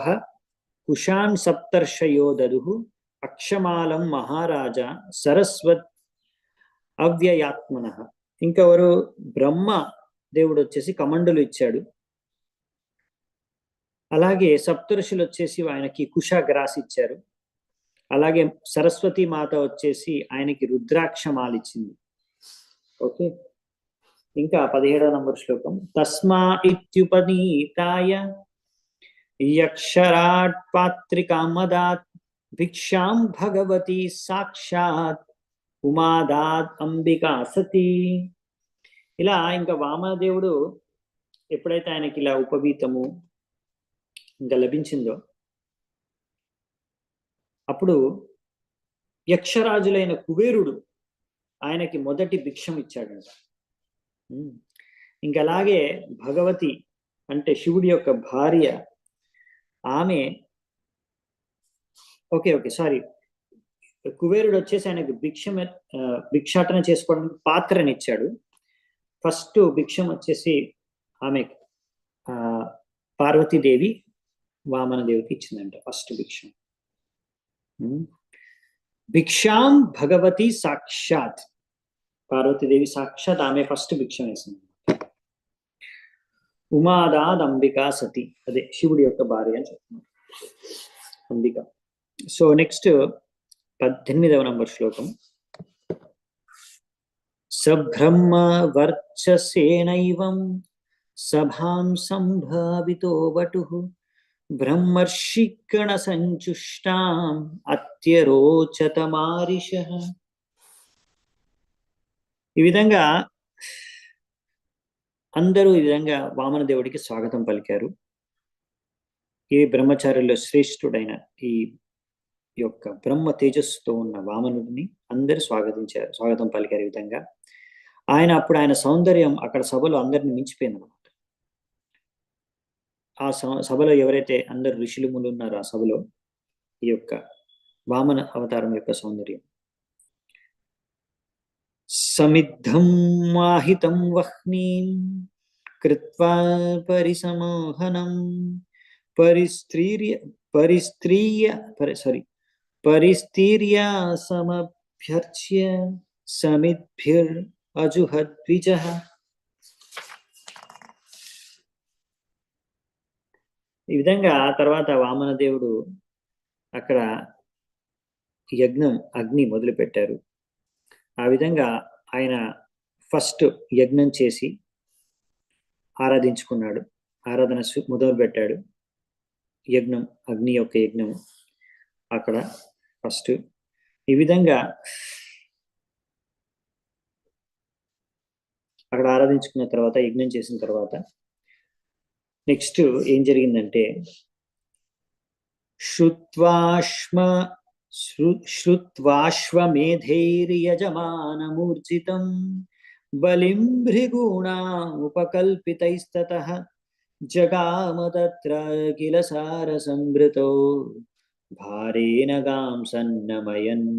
కుషాన్ సప్తర్షయో దదుః అక్షమాలం మహారాజా సరస్వత్ అవ్యయాత్మన. ఇంకెవరు? బ్రహ్మ దేవుడు వచ్చేసి కమండలు ఇచ్చాడు. అలాగే సప్తఋషులు వచ్చేసి ఆయనకి కుషాగ్రాస్ ఇచ్చారు. అలాగే సరస్వతి మాత వచ్చేసి ఆయనకి రుద్రాక్షమాలు ఇచ్చింది. ఓకే, ఇంకా 17వ నంబర్ శ్లోకం. తస్మా ఇత్యుపనీతాయ యక్షరాట్ పాత్రికామదాత్ భిక్షాం భగవతి సాక్షాత్ ఉమాదాత్ అంబికా సతీ. ఇలా ఇంకా వామదేవుడు ఎప్పుడైతే ఆయనకి ఇలా ఉపవీతము ఇంకా లభించిందో అప్పుడు యక్షరాజులైన కుబేరుడు ఆయనకి మొదటి భిక్షం ఇచ్చాడంట. ఇంకా అలాగే భగవతి అంటే శివుడి యొక్క భార్య, ఆమె సారీ, కుబేరుడు వచ్చేసి ఆయనకు భిక్షాటన చేసుకోవడానికి పాత్రనిచ్చాడు. ఫస్ట్ భిక్షం వచ్చేసి ఆమె పార్వతీదేవి వామనదేవికి ఇచ్చిందంట ఫస్ట్ భిక్షం. భిక్షాం భగవతి సాక్షాత్, పార్వతీదేవి సాక్షాత్ ఆమె ఫస్ట్ భిక్షం వేసింది. ఉమాదాద్ అంబికా సతి, అదే శివుడి యొక్క భార్య అని చెప్తున్నారు, అంబిక. సో నెక్స్ట్ 18వ నంబర్ శ్లోకం. సబ్రహ్మ వర్చసేనైవం సభాం సంభావితో వటుః బ్రహ్మర్షిగణ సంచుష్టాం అత్యరోచత మారిషః. ఈ విధంగా అందరూ ఈ విధంగా వామన దేవుడికి స్వాగతం పలికారు. ఈ బ్రహ్మచారుల్లో శ్రేష్ఠుడైన ఈ యొక్క బ్రహ్మ తేజస్సుతో ఉన్న వామనుడిని అందరూ స్వాగతం పలికారు. ఈ విధంగా అప్పుడు ఆయన సౌందర్యం అక్కడ సభలో అందరిని మించిపోయింది అనమాట. ఆ సభలో ఎవరైతే అందరు ఋషులు ములు ఉన్నారో ఆ సభలో ఈ యొక్క వామన అవతారం యొక్క సౌందర్యం. సమిద్ధం మాహితం వహ్నీం కృత్వా పరిసమోహనం పరిస్త్రీయ సమభ్యర్చ్య సమిద్భిర్ అజుహద్విజః. ఈ విధంగా తర్వాత వామన దేవుడు అక్కడ అగ్ని మొదలు పెట్టారు. ఆ విధంగా ఆయన ఫస్ట్ యజ్ఞం చేసి ఆరాధించుకున్నాడు, ఆరాధన మొదలు పెట్టాడు. అగ్ని యొక్క యజ్ఞం అక్కడ ఫస్ట్. ఈ విధంగా అక్కడ ఆరాధించుకున్న తర్వాత, యజ్ఞం చేసిన తర్వాత నెక్స్ట్ ఏం జరిగిందంటే శ్రుత్వాశ్వమేధైర్యజమానమూర్జితం బలిం భృగూణాముపకల్పితైస్తతః జగామ తత్ర కిల సార సంభృతో భారేణ గాం సన్నమయన్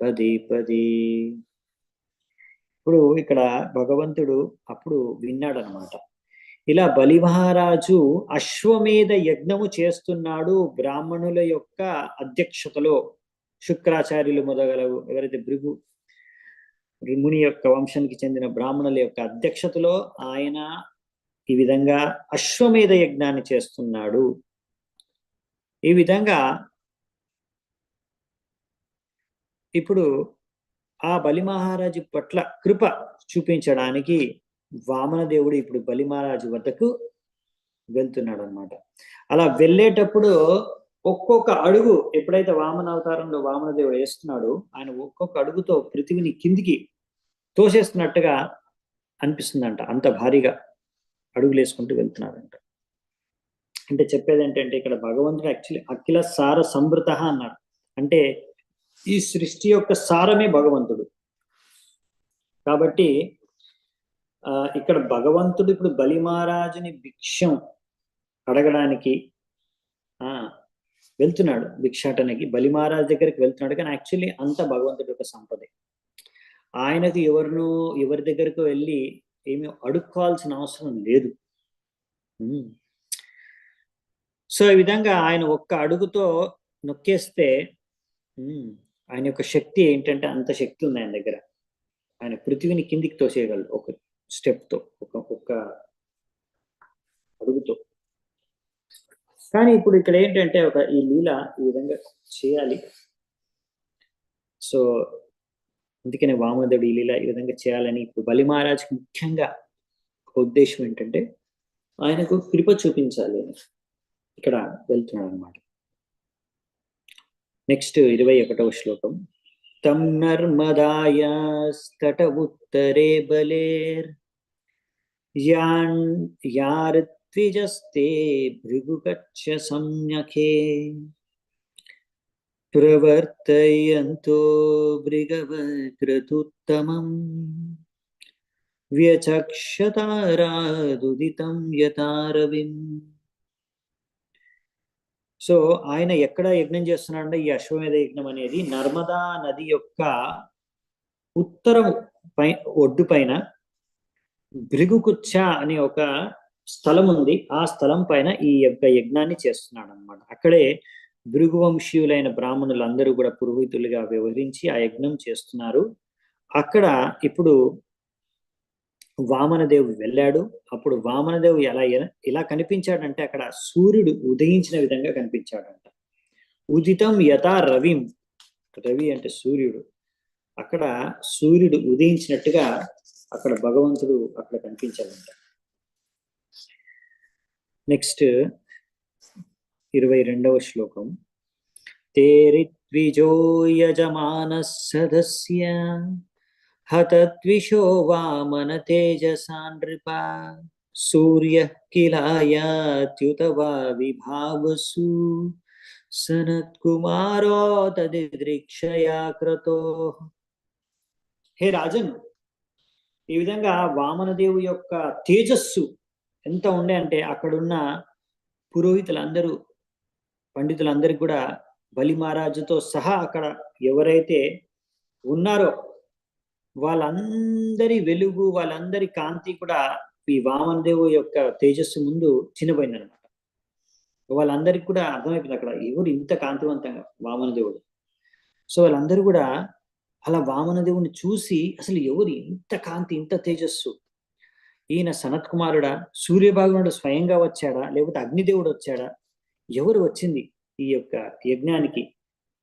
పదే పదే. ఇప్పుడు ఇక్కడ భగవంతుడు అప్పుడు విన్నాడనమాట. ఇలా బలి మహారాజు అశ్వమేధ యజ్ఞము చేస్తున్నాడు బ్రాహ్మణుల యొక్క అధ్యక్షతలో. శుక్రాచార్యులు మొదలగు ఎవరైతే భృగు ముని యొక్క వంశానికి చెందిన బ్రాహ్మణుల యొక్క అధ్యక్షతలో ఆయన ఈ విధంగా అశ్వమేధ యజ్ఞాన్ని చేస్తున్నాడు. ఈ విధంగా ఇప్పుడు ఆ బలి మహారాజు పట్ల కృప చూపించడానికి వామన దేవుడు ఇప్పుడు బలి మహారాజు వద్దకు వెళ్తున్నాడు అనమాట. అలా వెళ్ళేటప్పుడు ఒక్కొక్క అడుగు ఎప్పుడైతే వామన అవతారంలో వామన దేవుడు వేస్తున్నాడో ఆయన ఒక్కొక్క అడుగుతో పృథివిని కిందికి తోసేస్తున్నట్టుగా అనిపిస్తుందంట. అంత భారీగా అడుగులు వేసుకుంటూ వెళ్తున్నాడంట. అంటే చెప్పేది ఏంటంటే ఇక్కడ భగవంతుడు యాక్చువల్లీ అఖిల సార సంభృత అన్నాడు. అంటే ఈ సృష్టి యొక్క సారమే భగవంతుడు. కాబట్టి ఇక్కడ భగవంతుడు ఇప్పుడు బలి మహారాజుని భిక్షం అడగడానికి వెళ్తున్నాడు. భిక్షాటనకి బలి మహారాజు దగ్గరికి వెళ్తున్నాడు. కానీ యాక్చువల్లీ అంత భగవంతుడి యొక్క సంప్రదాయం. ఆయనకు ఎవరి దగ్గరకు వెళ్ళి ఏమి అడుక్కోవాల్సిన అవసరం లేదు. సో ఈ విధంగా ఆయన ఒక్క అడుగుతో నొక్కేస్తే ఆయన యొక్క శక్తి ఏంటంటే అంత శక్తి ఉంది ఆయన దగ్గర. ఆయన పృథ్వీని కిందికి తోసేయగలడు ఒక స్టెప్తో, ఒక్క అడుగుతో. కానీ ఇప్పుడు ఇక్కడ ఏంటంటే ఈ లీల ఈ విధంగా చేయాలి. సో అందుకనే వామదేవుడు ఈ లీల ఈ విధంగా చేయాలని ఇప్పుడు బలి మహారాజుకి ముఖ్యంగా ఉద్దేశం ఏంటంటే ఆయనకు కృప చూపించాలి అని ఇక్కడ వెళ్తున్నాడు అనమాట. నెక్స్ట్ 21వ శ్లోకం. తం నర్మదాయస్తట ఉత్తరే బలేర్ యార్ద్విజస్తే భృగుకచ్చ సంజ్ఞకే ప్రవర్తయంతో భృగవక్రతుత్తమం వ్యచక్షతారాదుదితం యతారవిం. సో ఆయన ఎక్కడ యజ్ఞం చేస్తున్నాడంటే ఈ అశ్వమేధ యజ్ఞం అనేది నర్మదా నది యొక్క ఉత్తరం ఒడ్డు పైన భృగుకుచ్చ అనే ఒక స్థలం ఉంది. ఆ స్థలం పైన ఈ యొక్క యజ్ఞాన్ని చేస్తున్నాడు అనమాట. అక్కడే భృగువంశీయులైన బ్రాహ్మణులందరూ కూడా పురోహితులుగా వ్యవహరించి ఆ యజ్ఞం చేస్తున్నారు. అక్కడ ఇప్పుడు వామనదేవుడు వెళ్ళాడు. అప్పుడు వామనదేవుడు ఎలా కనిపించాడంటే అక్కడ సూర్యుడు ఉదయించిన విధంగా కనిపించాడంట. ఉదితం యథా రవిం, రవి అంటే సూర్యుడు. అక్కడ సూర్యుడు ఉదయించినట్టుగా అక్కడ భగవంతుడు అక్కడ కనిపించాడంట. నెక్స్ట్ 22వ శ్లోకం. తేరిద్విజో యజమాన సదస్య హతద్విషో వామన తేజసా నృప సూర్య కిలాయాత్యుత వా విభావసు సనత్కుమారో తదిదృక్షయా క్రతో. హే రాజన్, ఈ విధంగా వామనదేవు యొక్క తేజస్సు ఎంత ఉండే అంటే అక్కడున్న పురోహితులందరూ పండితులందరికీ కూడా బలి మహారాజుతో సహా అక్కడ ఎవరైతే ఉన్నారో వాళ్ళందరి వెలుగు, వాళ్ళందరి కాంతి కూడా ఈ వామనదేవు యొక్క తేజస్సు ముందు చిన్నపోయిందనమాట. వాళ్ళందరికీ కూడా అర్థమైపోయింది అక్కడ ఎవరు ఇంత కాంతివంతంగా వామనదేవుడు. సో వాళ్ళందరూ కూడా అలా వామనదేవుని చూసి అసలు ఎవరు ఇంత కాంతి, ఇంత తేజస్సు, ఈయన సనత్ కుమారుడా, సూర్యభగవానుడు స్వయంగా వచ్చాడా, లేకపోతే అగ్నిదేవుడు వచ్చాడా, ఎవరు వచ్చింది ఈ యొక్క యజ్ఞానికి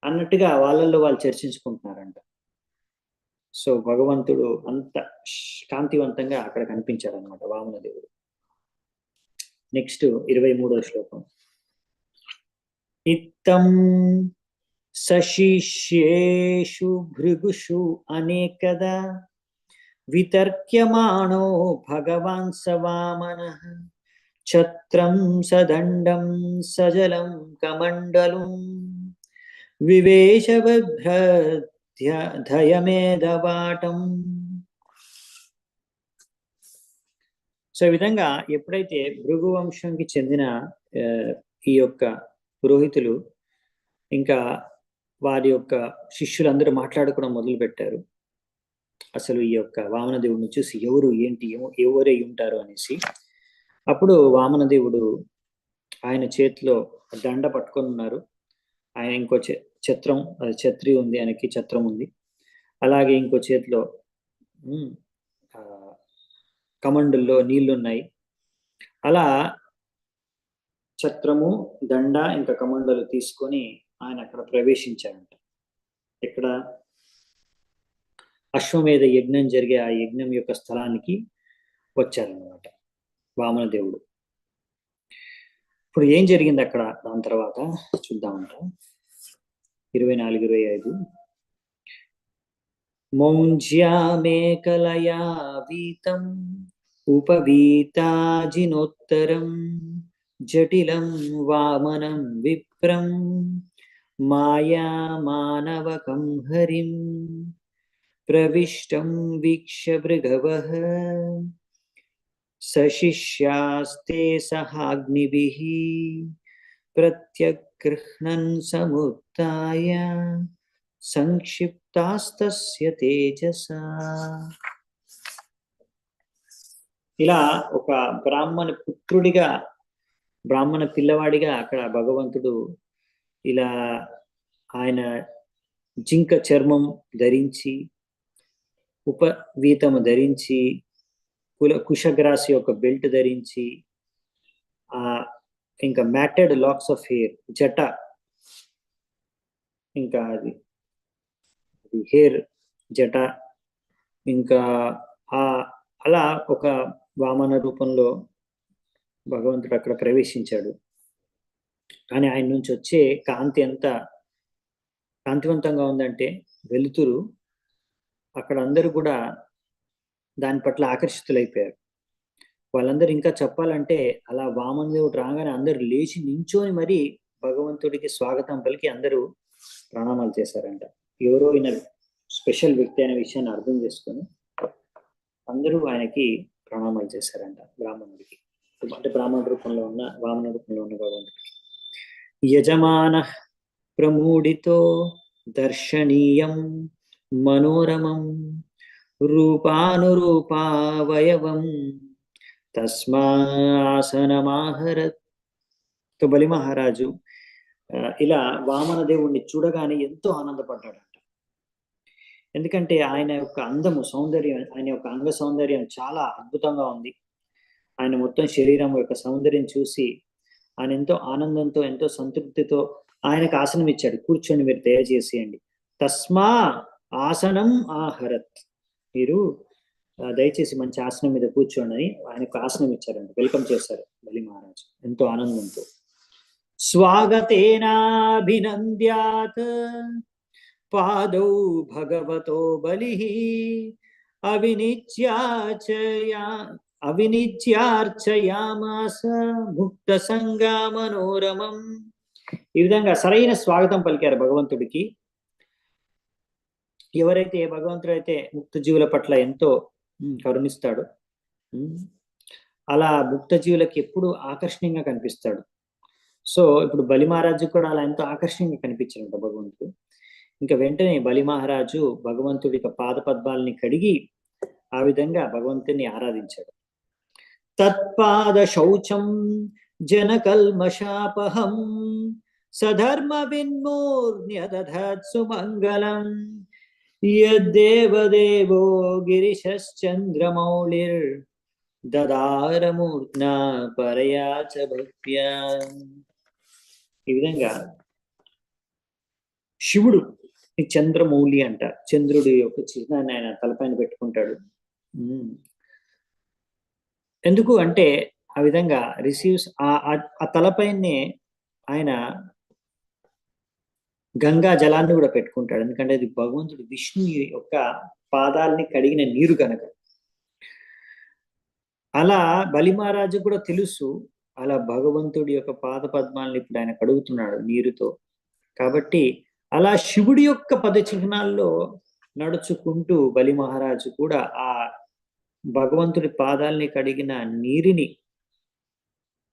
అన్నట్టుగా వాళ్ళల్లో వాళ్ళు చర్చించుకుంటున్నారంట. సో భగవంతుడు అంత కాంతివంతంగా అక్కడ కనిపించాడు అనమాట వామనదేవుడు. నెక్స్ట్ 23వ శ్లోకం. ఇత్తం సశిష్యేషు భృగుషు అనేకదా వితర్క్యమాణో భగవాన్ స వామనః ఛత్రం సదండం సజలం కమండలం వివేశ బిభ్రధ్యమేధవాటం. సో ఈ విధంగా ఎప్పుడైతే భృగు వంశంకి చెందిన ఈ యొక్క పురోహితులు ఇంకా వారి యొక్క శిష్యులందరూ మాట్లాడుకోవడం మొదలు పెట్టారు. అసలు ఈ యొక్క వామనదేవుడిని చూసి ఎవరు ఏంటి ఎవరై ఉంటారు అనేసి. అప్పుడు వామనదేవుడు ఆయన చేతిలో దండ పట్టుకొని ఉన్నారు. ఆయన ఇంకో ఛత్రం, ఛత్రి ఉంది, ఆయనకి ఛత్రం ఉంది. అలాగే ఇంకో చేతిలో కమండుల్లో నీళ్లున్నాయి. అలా ఛత్రము, దండ ఇంకా కమండలు తీసుకొని ఆయన అక్కడ ప్రవేశించారంట. ఇక్కడ అశ్వమేధ యజ్ఞం జరిగే ఆ యజ్ఞం యొక్క స్థలానికి వచ్చారన్నమాట వామనదేవుడు. ఇప్పుడు ఏం జరిగింది అక్కడ దాని తర్వాత చూద్దామంట. 24-25. మౌంజ్యామేకలయా వీతం ఉపవీతాజినోత్తరం జటిలం వామనం విప్రం మాయా మానవకం హరిం ప్రవిష్టం వీక్ష్య భృగవః సశిష్యాస్తే సహాగ్నిభిః ప్రత్యగృహ్ణన్ సముత్థాయ సంక్షిప్తాస్తస్య తేజసా. ఇలా ఒక బ్రాహ్మణ పుత్రుడిగా, బ్రాహ్మణ పిల్లవాడిగా అక్కడ భగవంతుడు ఇలా ఆయన జింక చర్మం ధరించి, ఉపవీతము ధరించి, కుశగ్రాసి యొక్క బెల్ట్ ధరించి, ఇంకా మ్యాటెడ్ లాక్స్ ఆఫ్ హెయిర్, జట, ఇంకా అది హెయిర్ జట, ఇంకా అలా ఒక వామన రూపంలో భగవంతుడు అక్కడ ప్రవేశించాడు. కానీ ఆయన నుంచి వచ్చే కాంతి ఎంత కాంతివంతంగా ఉందంటే, వెలుతురు, అక్కడ అందరూ కూడా దాని పట్ల ఆకర్షితులైపోయారు. వాళ్ళందరూ ఇంకా చెప్పాలంటే అలా వామనదేవుడు రాగానే అందరూ లేచి నించోని మరీ భగవంతుడికి స్వాగతం పలికి అందరూ ప్రణామాలు చేశారంట. ఎవరో ఈయన స్పెషల్ వ్యక్తి అనే విషయాన్ని అర్థం చేసుకొని అందరూ ఆయనకి ప్రణామాలు చేశారంట, బ్రాహ్మణుడికి. అంటే బ్రాహ్మణ రూపంలో ఉన్న, వామన రూపంలో ఉన్న భగవంతుడికి. యజమాన ప్రమూఢితో దర్శనీయం మనోరమం రూపానురూపావయవం తస్మాసనమాహరత్. బలి మహారాజు ఇలా వామన దేవుణ్ణి చూడగానే ఎంతో ఆనందపడ్డాడంట. ఎందుకంటే ఆయన యొక్క అందము, సౌందర్యం, ఆయన యొక్క అంగ సౌందర్యం చాలా అద్భుతంగా ఉంది. ఆయన మొత్తం శరీరం యొక్క సౌందర్యం చూసి ఆయన ఎంతో ఆనందంతో, ఎంతో సంతృప్తితో ఆయనకు ఆసనం ఇచ్చాడు. కూర్చొని మీరు దయచేసేయండి. తస్మా ఆసనం ఆహరత్, మీరు దయచేసి మంచి ఆసనం మీద కూర్చోండి అని ఆయనకు ఆసనం ఇచ్చారండి. వెల్కమ్ చేశారు బలి మహారాజు ఎంతో ఆనందంతో. స్వాగతేనాభినంద్యాత్ పాదౌ భగవతో బలిః అవినిత్యార్చయామాస ముక్త సంగా మనోరమం. ఈ విధంగా సరైన స్వాగతం పలికారు భగవంతుడికి. ఎవరైతే భగవంతుడైతే ముక్త జీవుల పట్ల ఎంతో కరుణిస్తాడు, అలా ముక్త జీవులకి ఎప్పుడు ఆకర్షణీయంగా కనిపిస్తాడు. సో ఇప్పుడు బలి మహారాజు కూడా అలా ఎంతో ఆకర్షణీయంగా కనిపించాడంట భగవంతుడు. ఇంకా వెంటనే బలి మహారాజు భగవంతుడి పాద పద్మాలని కడిగి ఆ విధంగా భగవంతుని ఆరాధించాడు. తత్పాద శౌచం జనకల్మషాపహం సధర్మ విన్మూర్ణ్యదధత్సు మంగళం యద్దేవదేవో గిరిశశ్చంద్రమౌళిర్ దదారమూర్ధ్నా పరయా చ భక్త్యా. ఈ విధంగా శివుడు చంద్రమౌళి అంట, చంద్రుడి యొక్క చిహ్నాన్ని ఆయన తలపైన పెట్టుకుంటాడు. ఎందుకు అంటే ఆ విధంగా రిసీవ్స్ ఆ తలపైనే ఆయన గంగా జలాన్ని కూడా పెట్టుకుంటాడు. ఎందుకంటే అది భగవంతుడు విష్ణు యొక్క పాదాలని కడిగిన నీరు కనుక. అలా బలి మహారాజు కూడా తెలుసు, అలా భగవంతుడి యొక్క పాద పద్మాలని ఇప్పుడు ఆయన కడుగుతున్నాడు నీరుతో. కాబట్టి అలా శివుడి యొక్క పద చిహ్నాల్లో నడుచుకుంటూ బలి మహారాజు కూడా ఆ భగవంతుడి పాదాలని కడిగిన నీరుని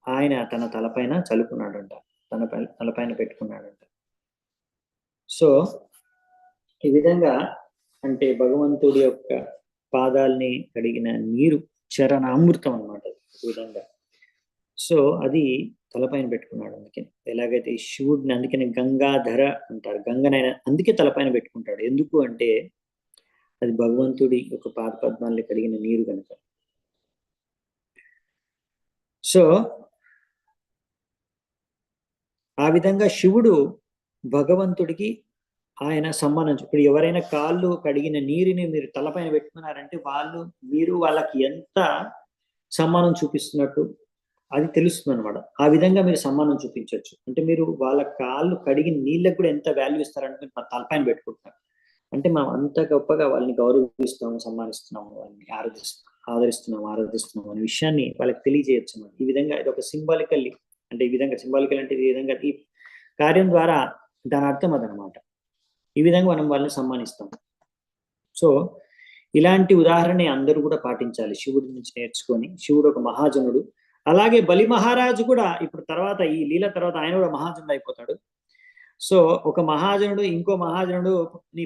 ఆయన తన తలపైన చల్లుకున్నాడంట, తలపైన పెట్టుకున్నాడంట. సో ఈ విధంగా అంటే భగవంతుడి యొక్క పాదాలని కడిగిన నీరు చరణామృతం అన్నమాట ఈ విధంగా. సో అది తలపైన పెట్టుకున్నాడు. అందుకని ఎలాగైతే శివుడిని అందుకని గంగాధర అంటారు, గంగనైనా అందుకే తలపైన పెట్టుకుంటాడు. ఎందుకు అంటే అది భగవంతుడి యొక్క పాద పద్మాలని కడిగిన నీరు కనుక. సో ఆ విధంగా శివుడు భగవంతుడికి ఆయన సమ్మానం. ఇప్పుడు ఎవరైనా కాళ్ళు కడిగిన నీరుని మీరు తలపైన పెట్టుకున్నారంటే మీరు వాళ్ళకి ఎంత సమ్మానం చూపిస్తున్నట్టు అది తెలుస్తుంది అనమాట. ఆ విధంగా మీరు సమ్మానం చూపించవచ్చు. అంటే మీరు వాళ్ళ కాళ్ళు కడిగిన నీళ్ళకు కూడా ఎంత వాల్యూ ఇస్తారంటే మా తలపైన పెట్టుకుంటున్నారు అంటే మనం అంత గొప్పగా వాళ్ళని గౌరవిస్తున్నాము, సమ్మానిస్తున్నాము, వాళ్ళని ఆదరిస్తున్నాము అనే విషయాన్ని వాళ్ళకి తెలియజేయచ్చు అన్నమాట. ఈ విధంగా ఇది ఒక సింబాలికల్లీ, అంటే ఈ విధంగా సింబాలికల్ అంటే ఈ విధంగా ఈ కార్యం ద్వారా దాని అర్థం అదనమాట. ఈ విధంగా మనం వాళ్ళని సమ్మానిస్తాం. సో ఇలాంటి ఉదాహరణ అందరూ కూడా పాటించాలి, శివుడి నుంచి నేర్చుకొని. శివుడు ఒక మహాజనుడు. అలాగే బలి మహారాజు కూడా ఇప్పుడు తర్వాత ఈ లీల తర్వాత ఆయన కూడా మహాజనుడు అయిపోతాడు. సో ఒక మహాజనుడు ఇంకో మహాజనుడు ని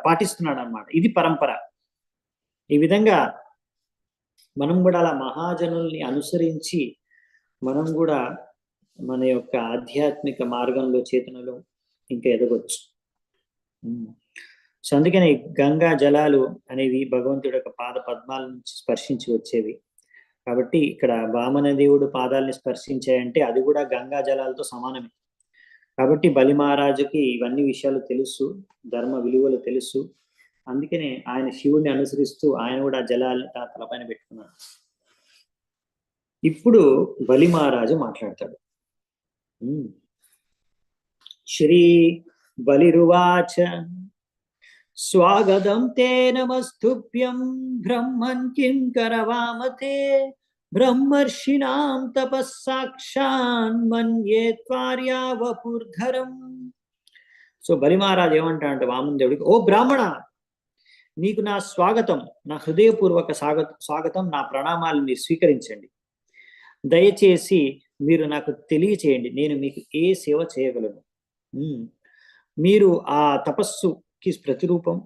పాటిస్తున్నాడు అన్నమాట. ఇది పరంపర. ఈ విధంగా మనం కూడా అలా మహాజనుల్ని అనుసరించి మనం కూడా మన యొక్క ఆధ్యాత్మిక మార్గంలో చేతనలో ఇంకా ఎదగొచ్చు. సో అందుకని గంగా జలాలు అనేవి భగవంతుడి యొక్క పాద పద్మాల నుంచి స్పర్శించి వచ్చేవి. కాబట్టి ఇక్కడ వామన దేవుడు పాదాలని స్పర్శించాయంటే అది కూడా గంగా జలాలతో సమానమే. కాబట్టి బలి మహారాజుకి ఇవన్నీ విషయాలు తెలుసు, ధర్మ విలువలు తెలుసు. అందుకనే ఆయన శివుడిని అనుసరిస్తూ ఆయన కూడా జలాలు తలపైన పెట్టుకున్నాడు. ఇప్పుడు బలి మహారాజు మాట్లాడతాడు. శ్రీ బలిరువాచ స్వాగతం తే నమస్తుభ్యం బ్రహ్మన్ కిం కరవామతే బ్రహ్మర్షిణాం తపస్సాక్షాన్ మన్యే త్వార్యా వపుర్ధరం. సో బలి మహారాజు ఏమంటాడంటే వామన దేవుడికి, ఓ బ్రాహ్మణ, నీకు నా స్వాగతం, నా హృదయపూర్వక స్వాగతం, నా ప్రణామాలని స్వీకరించండి. దయచేసి మీరు నాకు తెలియచేయండి, నేను మీకు ఏ సేవ చేయగలను. మీరు ఆ తపస్సుకి ప్రతిరూపం,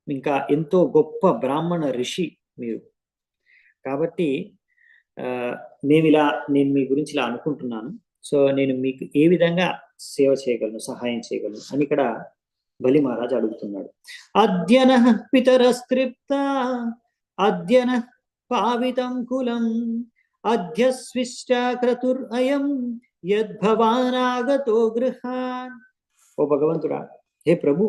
ఇంకా ఎంతో గొప్ప బ్రాహ్మణ ఋషి మీరు. కాబట్టి నేను మీ గురించి ఇలా అనుకుంటున్నాను. సో నేను మీకు ఏ విధంగా సేవ చేయగలను, సహాయం చేయగలను అని ఇక్కడ బలి మహారాజు అడుగుతున్నాడు. అద్యన పితరస్త్రిప్త అద్యన పావితం కులం అద్య స్విష్ట క్రతుర్ అయం యద్భవానాగతో గృహాన్. ఓ భగవంతుడా, హే ప్రభు,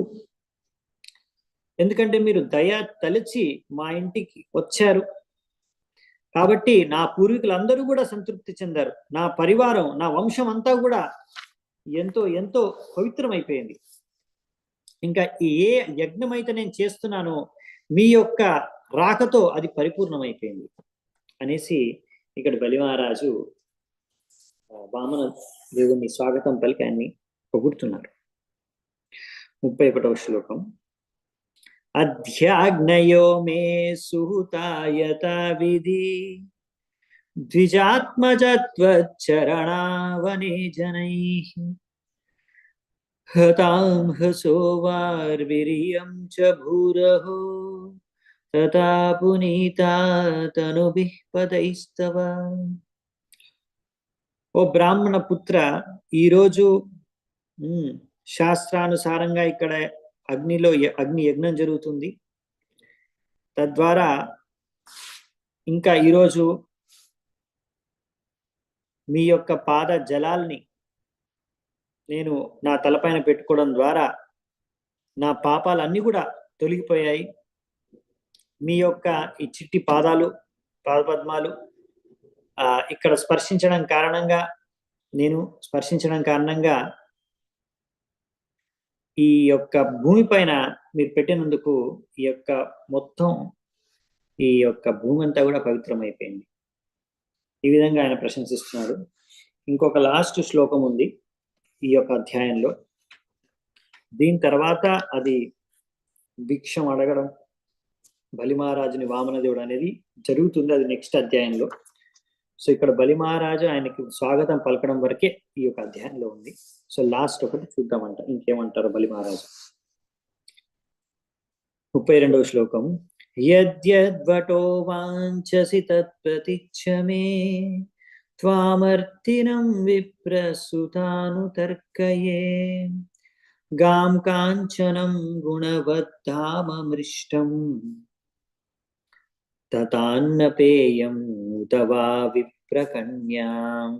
ఎందుకంటే మీరు దయ తలచి మా ఇంటికి వచ్చారు కాబట్టి నా పూర్వీకులందరూ కూడా సంతృప్తి చెందారు. నా పరివారం, నా వంశం అంతా కూడా ఎంతో ఎంతో పవిత్రమైపోయింది. ఇంకా ఏ యజ్ఞం అయితే నేను చేస్తున్నానో మీ యొక్క రాకతో అది పరిపూర్ణమైపోయింది అనేసి ఇక్కడ బలి మహారాజు వామన దేవుని స్వాగతం పలికి ఆయన్ని పొగుడుతున్నారు. 31వ శ్లోకం. అధ్యాగ్నయో మే సుహృతాయత విధి ద్విజాత్మజత్వచ్చరణావనే జనైః హతాం హసో వార్విరియం చ భూరహో తథా పునీతా తనుభిః పదైస్తవ. ఓ బ్రాహ్మణ పుత్ర, ఈరోజు శాస్త్రానుసారంగా ఇక్కడ అగ్ని యజ్ఞం జరుగుతుంది. తద్వారా ఇంకా ఈరోజు మీ యొక్క పాద జలాల్ని నేను నా తలపైన పెట్టుకోవడం ద్వారా నా పాపాలన్నీ కూడా తొలగిపోయాయి. మీ యొక్క ఈ చిట్టి పాదపద్మాలు ఇక్కడ స్పర్శించడం కారణంగా ఈ యొక్క భూమి పైన మీరు పెట్టినందుకు ఈ యొక్క భూమి అంతా కూడా పవిత్రమైపోయింది. ఈ విధంగా ఆయన ప్రశంసిస్తున్నాడు. ఇంకొక లాస్ట్ శ్లోకం ఉంది ఈ యొక్క అధ్యాయంలో. దీని తర్వాత అది భిక్షం అడగడం బలి మహారాజుని వామన దేవుడు అనేది జరుగుతుంది, అది నెక్స్ట్ అధ్యాయంలో. సో ఇక్కడ బలి మహారాజు ఆయనకి స్వాగతం పలకడం వరకే ఈ యొక్క అధ్యాయంలో ఉంది. సో లాస్ట్ ఒకటి చూద్దామంట, ఇంకేమంటారు బలి మహారాజు. 32వ శ్లోకం. యద్యద్వటో వాంఛసి తత్ప్రతిచ్ఛ మే త్వామర్తినం విప్రసుతానుతర్కయే గాం కాంచనం గుణవద్ధామమృష్టం తతాన్నపేయం ఉతవా విప్రకన్యాం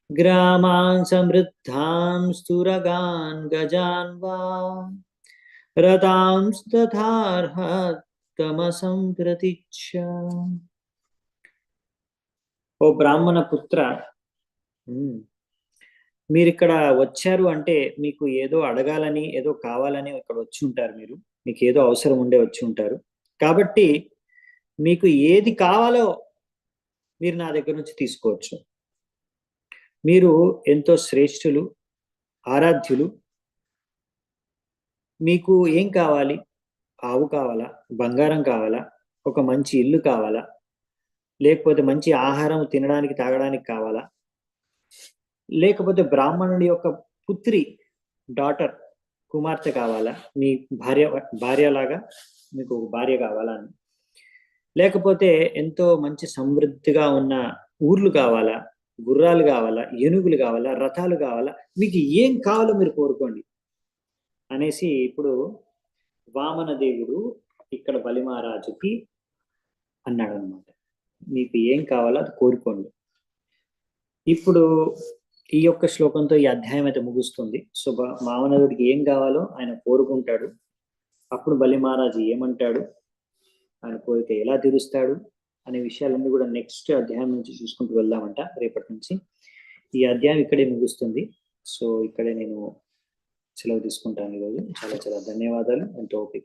గ్రామాన్ సమృద్ధాం స్తురగాన్ గజాన్ వా రథాంస్తథార్హతమసం ప్రతిచ్ఛ. ఓ బ్రాహ్మణ పుత్ర, మీరు ఇక్కడ వచ్చారు అంటే మీకు ఏదో అడగాలని, ఏదో కావాలని ఇక్కడ వచ్చి ఉంటారు. మీకు ఏదో అవసరం ఉండే వచ్చి ఉంటారు. కాబట్టి మీకు ఏది కావాలో మీరు నా దగ్గర నుంచి తీసుకోవచ్చు. మీరు ఎంతో శ్రేష్ఠులు, ఆరాధ్యులు. మీకు ఏం కావాలి ఆవు కావాలా, బంగారం కావాలా, ఒక మంచి ఇల్లు కావాలా, లేకపోతే మంచి ఆహారం తినడానికి తాగడానికి కావాలా, లేకపోతే బ్రాహ్మణుడి యొక్క పుత్రి, డాటర్, కుమార్తె కావాలా, మీ భార్యలాగా మీకు భార్య కావాలా అని, లేకపోతే ఎంతో మంచి సమృద్ధిగా ఉన్న ఊర్లు కావాలా, గుర్రాలు కావాలా, ఏనుగులు కావాలా, రథాలు కావాలా, మీకు ఏం కావాలో మీరు కోరుకోండి అనేసి ఇప్పుడు వామన దేవుడు ఇక్కడ బలి మహారాజుకి అన్నాడు అనమాట. మీకు ఏం కావాలో అది కోరుకోండి. ఇప్పుడు ఈ యొక్క శ్లోకంతో ఈ అధ్యాయం అయితే ముగుస్తుంది. సో వామనదుడికి ఏం కావాలో ఆయన కోరుకుంటాడు. అప్పుడు బలి మహారాజు ఏమంటాడు, ఆయన కోరిక ఎలా తీరుస్తాడు అనే విషయాలన్నీ కూడా నెక్స్ట్ అధ్యాయం నుంచి చూసుకుంటూ వెళ్దామంట రేపటి నుంచి. ఈ అధ్యాయం ఇక్కడే ముగుస్తుంది. సో ఇక్కడే నేను సెలవు తీసుకుంటాను ఈరోజు. చాలా చాలా ధన్యవాదాలు. ఎంతో ఓపిక.